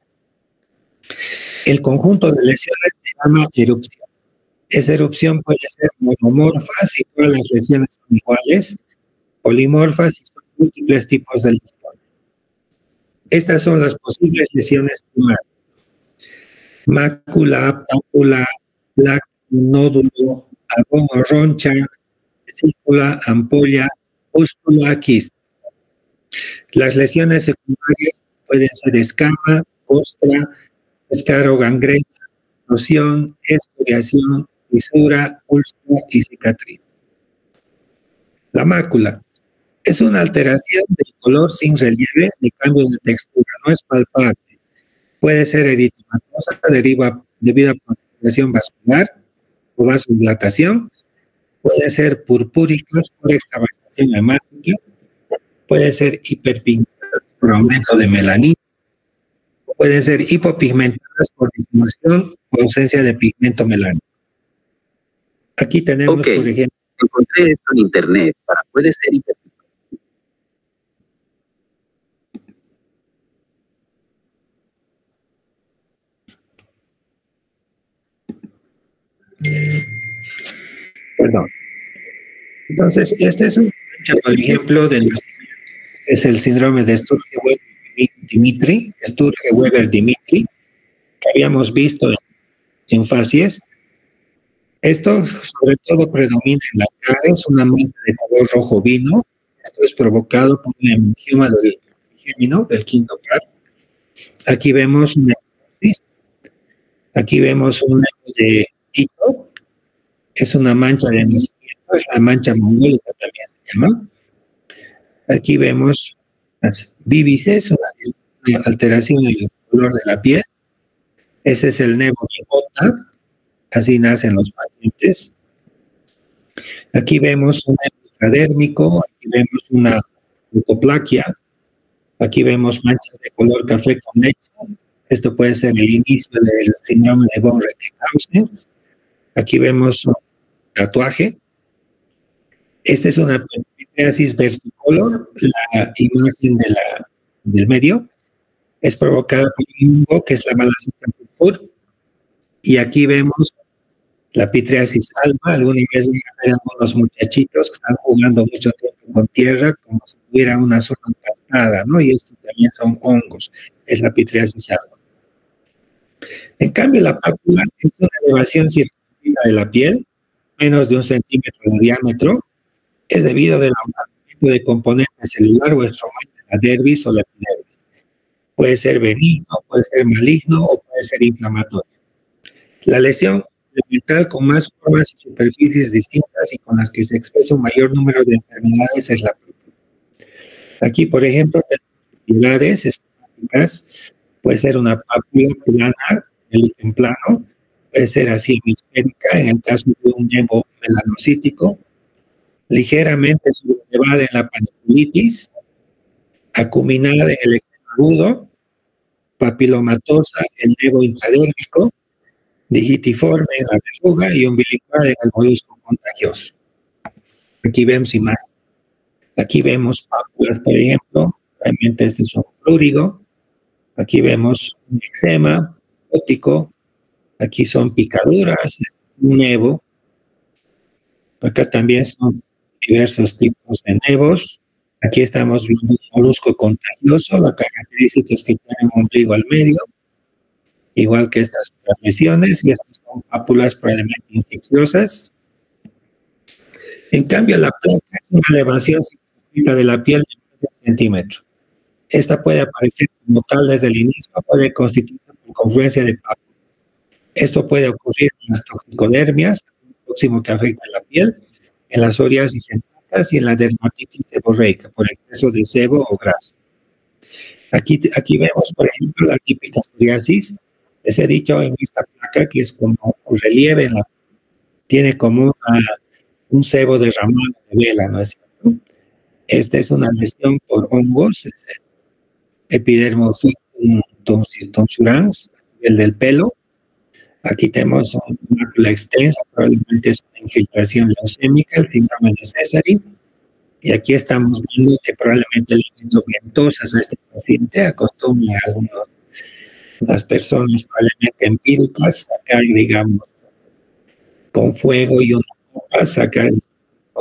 El conjunto de lesiones se llama erupción. Esa erupción puede ser monomorfa si todas las lesiones son iguales, polimorfa si son múltiples tipos de lesiones. Estas son las posibles lesiones primarias: mácula, pápula, placa, nódulo, abón o roncha, vesícula, ampolla, pústula, quiste. Las lesiones secundarias pueden ser escama, costra, escaro, gangrena, erosión, escoriación, fisura, úlcera y cicatriz. La mácula es una alteración del color sin relieve ni cambio de textura, no es palpable. Puede ser eritematosa debido a proliferación vascular o vasodilatación. Puede ser purpúrica por extravasación hemática. Puede ser hiperpigmentadas por aumento de melanina. Pueden ser hipopigmentadas por disminución o ausencia de pigmento melánico. Aquí tenemos, por ejemplo, encontré esto en internet. Puede ser hiperpigmentadas. Perdón. Entonces, este es un mancha, por ejemplo, del nacimiento, es el síndrome de Sturge-Weber-Dimitri, que habíamos visto en facies. Esto sobre todo predomina en la cara, es una mancha de color rojo vino. Esto es provocado por un hemangioma del trigémino, del quinto par. Aquí vemos una necrosis. Aquí vemos un nervio de hito. Es una mancha de nacimiento, es la mancha mongólica también se llama. Aquí vemos las víbices, una alteración del color de la piel. Ese es el nevo gota, así nacen los pacientes. Aquí vemos un nevo intradérmico, aquí vemos una leucoplaquia, aquí vemos manchas de color café con leche. Esto puede ser el inicio del síndrome de von Recklinghausen. Aquí vemos un tatuaje. Esta es una pitriasis versicolor, la imagen del medio. Es provocada por un hongo que es la Malassezia purpura. Y aquí vemos la pitriasis alba. Alguna vez voy a ver algunos muchachitos que están jugando mucho tiempo con tierra como si tuviera una zona encascada, ¿no? Y esto también son hongos. Es la pitriasis alba. En cambio, la pápula es una elevación circunfleja de la piel, menos de 1 centímetro de diámetro. Es debido al aumento de componente celular o estromal de la dermis o la epidermis. Puede ser benigno, puede ser maligno o puede ser inflamatorio. La lesión elemental con más formas y superficies distintas y con las que se expresa un mayor número de enfermedades es la pápula. Aquí, por ejemplo, tenemos esquemáticas. Puede ser una pápula plana, el líquen plano, puede ser así hemisférica en el caso de un nevo melanocítico, ligeramente sublevada en la paniculitis, acuminada en el extremo agudo, papilomatosa el nevo intradérmico, digitiforme en la verruga y umbilical en el molusco contagioso. Aquí vemos imágenes. Aquí vemos pápulas, por ejemplo, realmente este es un prurigo. Aquí vemos un eczema óptico. Aquí son picaduras, un nevo. Acá también son diversos tipos de nevos. Aquí estamos viendo un molusco contagioso. La característica es que tiene un ombligo al medio, igual que estas otras lesiones, y estas son pápulas probablemente infecciosas. En cambio, la placa es una elevación significativa de la piel de 1 centímetro. Esta puede aparecer como tal desde el inicio, puede constituirse por confluencia de pápulas. Esto puede ocurrir en las toxicodermias, el próximo que afecta a la piel, en las psoriasis en placas y en la dermatitis seborreica, por exceso de sebo o grasa. Aquí vemos, por ejemplo, la típica psoriasis. Les he dicho en esta placa que es como un relieve, tiene como un sebo derramado de vela, ¿no es cierto? Esta es una lesión por hongos, es el Epidermophytum tonsurans, el del pelo. Aquí tenemos una mácula extensa, probablemente es una infiltración leucémica, el síndrome de Sézary. Y aquí estamos viendo que probablemente le hizo ventosas a este paciente, acostumbra a unas personas probablemente empíricas, sacar, digamos, con fuego y una copa, sacar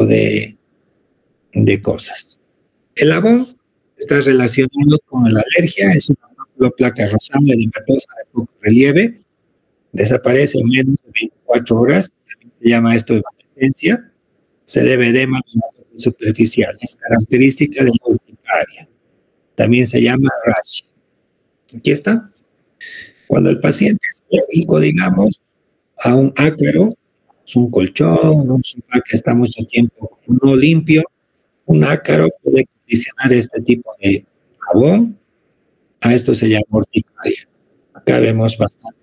de cosas. El abón está relacionado con la alergia, es una placa rosada edematosa de poco relieve, desaparece en menos de 24 horas, también se llama esto evanescencia, se debe a edemas superficiales, característica de la urticaria, también se llama rash. Aquí está. Cuando el paciente es alérgico, digamos, a un ácaro, es un colchón, un sofá que está mucho tiempo no limpio, un ácaro puede condicionar este tipo de jabón. A esto se llama urticaria. Acá vemos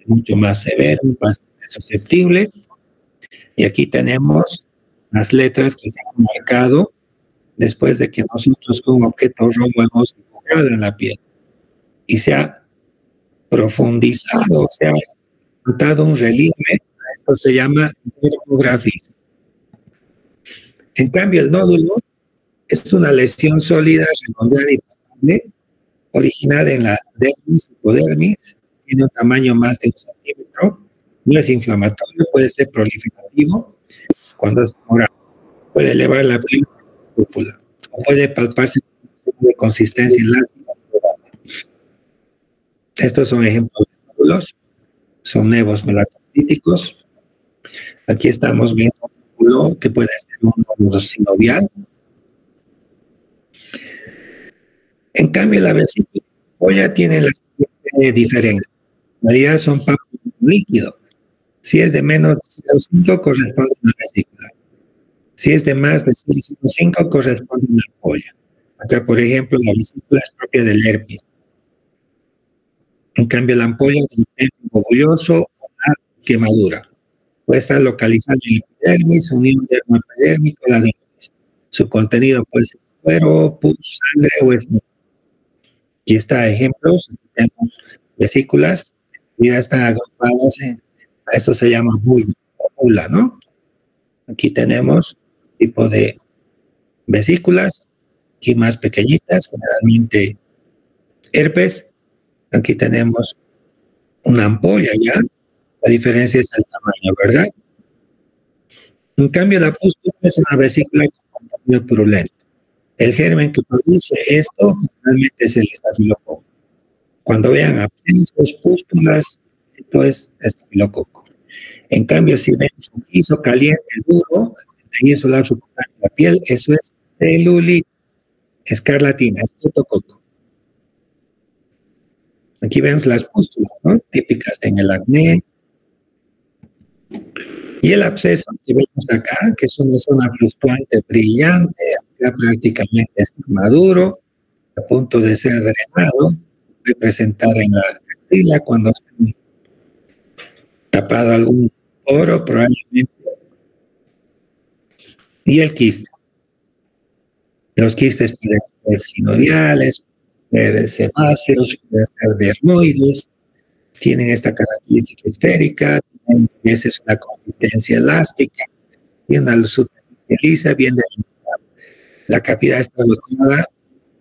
mucho más severo, bastante susceptible. Y aquí tenemos las letras que se han marcado después de que nosotros con un objeto rojo hemos dibujado en la piel. Y se ha profundizado, se ha notado un relieve. Esto se llama dermografismo. En cambio, el nódulo es una lesión sólida, redondeada y palpable, originada en la dermis, hipodermis, tiene un tamaño más de 1 centímetro, no es inflamatorio, puede ser proliferativo, cuando es morado, puede elevar la cúpula. puede palparse de consistencia elástica. Estos son ejemplos de nódulos, son nevos melanocytíticos. Aquí estamos viendo un nódulo que puede ser un nódulo sinovial. En cambio, la vesícula ampolla tiene la siguiente diferencia. En realidad son papos líquidos. Si es de menos de 0,5 corresponde a una vesícula. Si es de más de 0,5 corresponde a una ampolla. Acá, por ejemplo, la vesícula es propia del herpes. En cambio, la ampolla es del péptico bulloso o una quemadura. Puede estar localizada en el epidermis, unión dermoepidérmico, la dermis. Su contenido puede ser cuero, pus, sangre o esmero. Aquí está ejemplos. Tenemos vesículas, ya están agrupadas a esto se llama bula, ¿no? Aquí tenemos tipo de vesículas, aquí más pequeñitas, generalmente herpes. Aquí tenemos una ampolla ya, la diferencia es el tamaño, ¿verdad? En cambio, la pústula es una vesícula con contenido purulento. El germen que produce esto generalmente es el estafilococo. Cuando vean abscesos, pústulas, esto es estafilococo. En cambio, si ven un piso caliente, duro, tejido solar subcutáneo de la piel, eso es celulitis, escarlatina, estreptococo. Aquí vemos las pústulas, ¿no? Típicas en el acné. Y el absceso que vemos acá, que es una zona fluctuante brillante, acá prácticamente está maduro, a punto de ser drenado, puede presentar en la axila cuando se tapado algún poro, probablemente. Y el quiste. Los quistes pueden ser sinoviales, pueden ser sebáceos, pueden ser dermoides, tienen esta característica esférica, tienen a veces una consistencia elástica y una superficie lisa, bien delimitada. La cavidad está dotada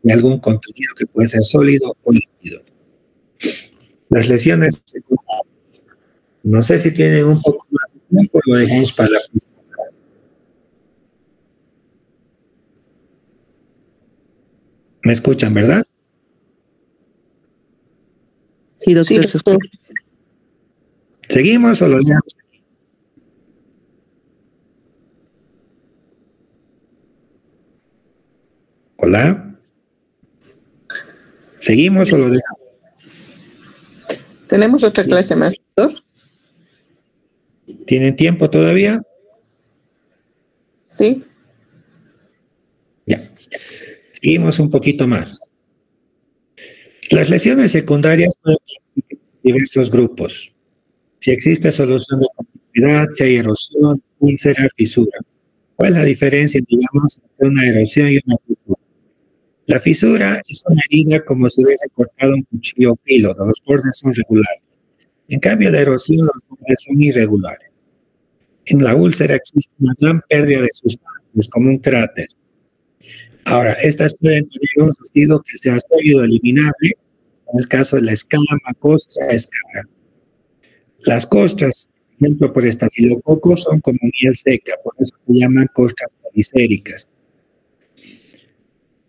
de algún contenido que puede ser sólido o líquido. Las lesiones secundarias. No sé si tienen un poco más de tiempo, lo dejamos para la próxima clase. ¿Me escuchan, verdad? Sí, doctor, se escucha. ¿Seguimos o lo dejamos aquí? Hola. ¿Seguimos o lo dejamos? ¿Tenemos otra clase más, doctor? ¿Tienen tiempo todavía? Sí. Ya. Seguimos un poquito más. Las lesiones secundarias pueden existir en diversos grupos. Si existe solución de continuidad, si hay erosión, úlcera, fisura. ¿Cuál es la diferencia, digamos, entre una erosión y una fisura? La fisura es una herida como si hubiese cortado un cuchillo filo, los bordes son regulares. En cambio, la erosión, los bordes son irregulares. En la úlcera existe una gran pérdida de sustancias, como un cráter. Ahora, estas pueden tener un residuo que sea sólido eliminable, en el caso de la escama, costra, escara. Las costras, por ejemplo, por estafilococo, son como miel seca, por eso se llaman costras policéricas.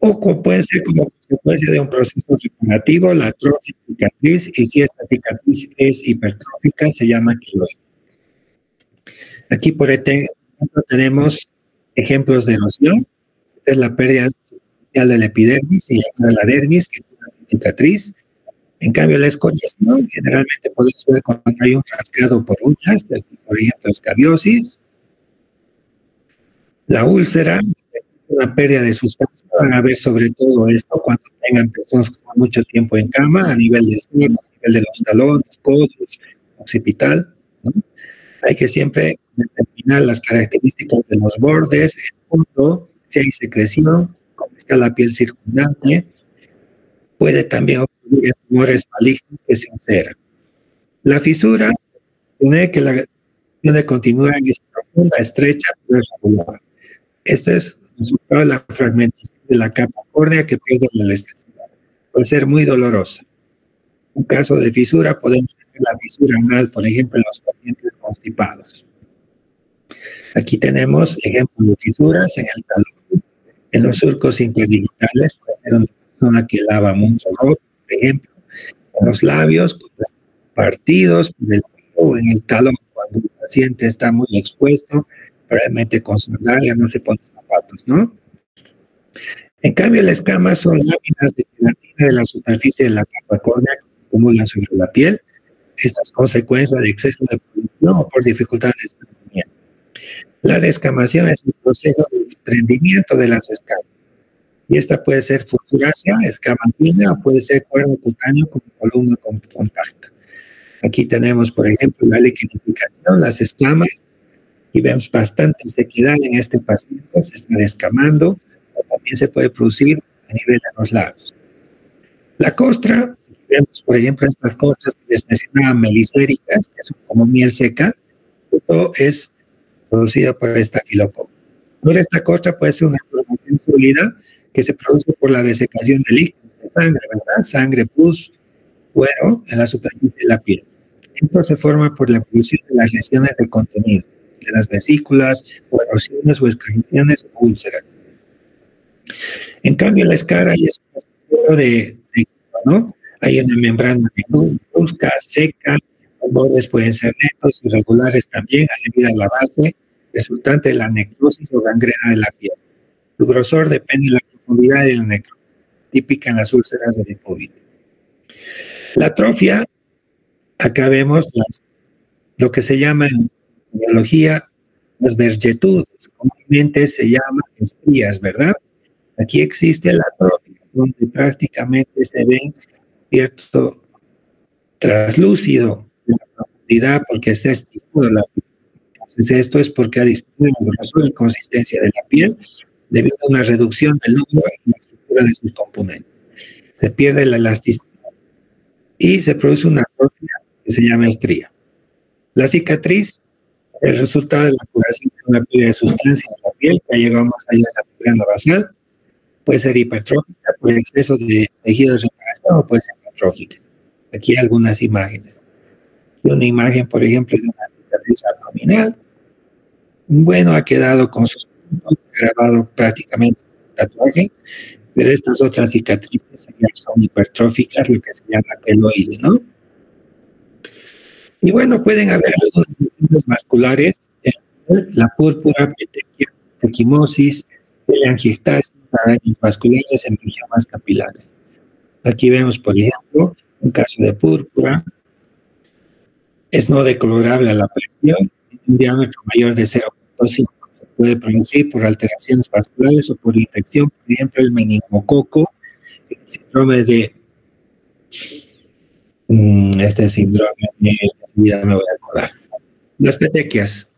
O puede ser como consecuencia de un proceso regenerativo, la atrofia cicatriz, y si esta cicatriz es hipertrófica, se llama queloide. Aquí, por ejemplo, tenemos ejemplos de erosión. Esta es la pérdida superficial del epidermis, se llama la dermis, que es una cicatriz. En cambio, la escoriación generalmente puede ser cuando hay un rasgado por uñas, por ejemplo, escabiosis. La úlcera, una pérdida de sustancia, van a ver sobre todo esto cuando tengan personas que están mucho tiempo en cama, a nivel del seno, a nivel de los talones, codos, occipital, ¿no? Hay que siempre determinar las características de los bordes, el punto, si hay secreción, cómo está la piel circundante. Puede también ocurrir tumores malignos que se ulceran. La fisura tiene que la de continuar es profunda, estrecha, pero es regular. Este es el resultado de la fragmentación de la capa córnea que pierde la elasticidad. Puede ser muy dolorosa. Un caso de fisura podemos tener la fisura anal, por ejemplo, en los pacientes constipados. Aquí tenemos ejemplos de fisuras en el talón, En los surcos interdigitales puede ser una persona que lava mucho ropa, por ejemplo, en los labios, partidos del frío o en el talón, cuando el paciente está muy expuesto, probablemente con sandalia no se pone zapatos, ¿no? En cambio, las escamas son láminas de queratina de la superficie de la capa córnea que se acumulan sobre la piel. Esto es consecuencia de exceso de producción o por dificultad de desprendimiento. La descamación es el proceso de desprendimiento de las escamas. Y esta puede ser fusurácea, escama fina, o puede ser cuerno cutáneo como columna compacta. Aquí tenemos, por ejemplo, la liquidificación, las escamas, y vemos bastante sequedad en este paciente, se está descamando, o también se puede producir a nivel de los labios. La costra, vemos, por ejemplo, estas costras que les mencionaba melicéricas, que son como miel seca, esto es producido por estafilococo. Ahora, esta costra puede ser una formación sólida que se produce por la desecación de líquidos de sangre, ¿verdad? Sangre, pus, cuero en la superficie de la piel. Esto se forma por la evolución de las lesiones de contenido, de las vesículas, o erosiones o escarriaciones o úlceras. En cambio, la escara es un proceso de ¿no? Hay una membrana negruzca, seca, los bordes pueden ser netos, irregulares también, adherida a la base, resultante de la necrosis o gangrena de la piel. Su grosor depende de la profundidad de la necrosis, típica en las úlceras de depósito. La atrofia, acá vemos lo que se llama en biología las vergetudes, comúnmente se llaman estrías, ¿verdad? Aquí existe la atrofia, donde prácticamente se ve cierto traslúcido de la profundidad porque está estirado la piel. Entonces esto es porque ha disminuido el grosor y consistencia de la piel debido a una reducción del número y la estructura de sus componentes. Se pierde la elasticidad y se produce una atrofia que se llama estría. La cicatriz es el resultado de la curación de una pérdida de sustancia de la piel que ha llegado más allá de la membrana basal. Puede ser hipertrófica por exceso de tejido de reparación o puede ser atrófica. Aquí hay algunas imágenes. Una imagen, por ejemplo, de una cicatriz abdominal. Bueno, ha quedado con sus puntos, grabado prácticamente un tatuaje, pero estas otras cicatrices ya son hipertróficas, lo que se llama queloide, ¿no? Y bueno, pueden haber algunas lesiones vasculares, la púrpura, petechia, equimosis, telangiectasis, arañas vasculares, angiomas capilares. Aquí vemos, por ejemplo, un caso de púrpura, es no decolorable a la presión, un diámetro mayor de 0.5, se puede producir por alteraciones vasculares o por infección, por ejemplo, el meningococo, el síndrome de este síndrome, enseguida me voy a acordar. Las petequias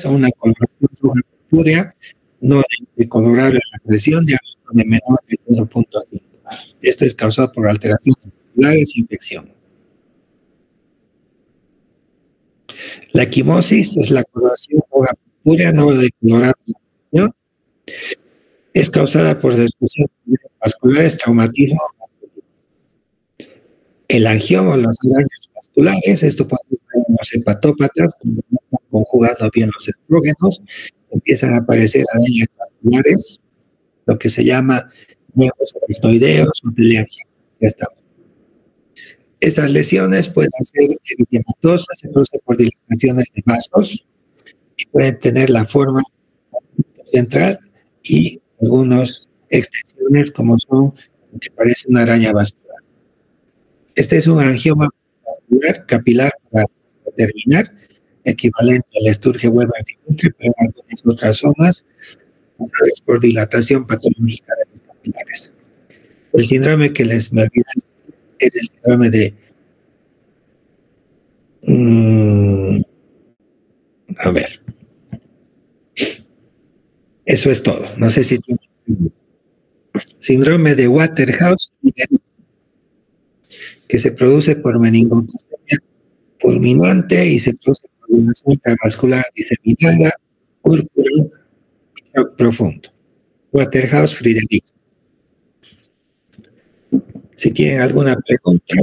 son una coloración roja purpúrea, no decolorable a la presión, diámetro de menor de 0.5. Esto es causado por alteraciones vasculares y infección. La equimosis es la coloración roja purpúrea, no decolorable a la presión. Es causada por destrucción de vasculares, traumatismo. El angioma o las arañas vasculares, esto puede ser en los hepatópatas, cuando no están conjugando bien los estrógenos, empiezan a aparecer arañas vasculares, lo que se llama neocorticoideos o teleangias. Estas lesiones pueden ser eritematosas, se producen por dilataciones de vasos y pueden tener la forma central y algunas extensiones como son lo que parece una araña vascular. Este es un angioma vascular capilar, para determinar, equivalente al Sturge Weber-Dimitri, pero en algunas otras zonas causadas por dilatación patológica de los capilares. El síndrome que les me olvidé es el síndrome de a ver. Eso es todo. No sé si tiene síndrome de Waterhouse, que se produce por meningococcemia fulminante y se produce por una cinta vascular diseminada, púrpura y shock profundo. Waterhouse-Friedrichsen. Si tienen alguna pregunta,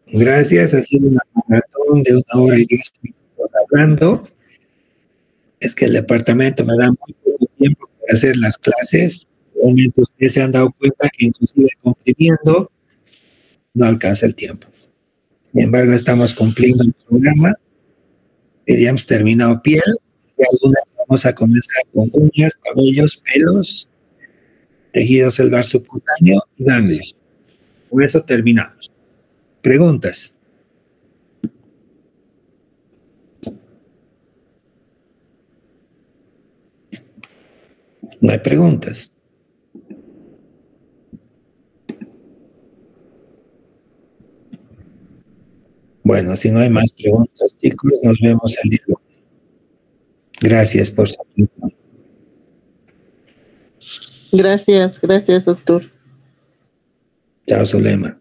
gracias. Ha sido una maratón de 1 hora y 10 minutos hablando. Es que el departamento me da muy poco tiempo, hacer las clases. Obviamente ustedes se han dado cuenta que inclusive comprimiendo no alcanza el tiempo. Sin embargo, estamos cumpliendo el programa. Ya hemos terminado piel y algunas vamos a comenzar con uñas, cabellos, pelos, tejido celular subcutáneo y ganglios. Con eso terminamos. ¿Preguntas? No hay preguntas. Bueno, si no hay más preguntas, chicos, nos vemos el día lunes. Gracias por su atención. Gracias, doctor. Chao, Zulema.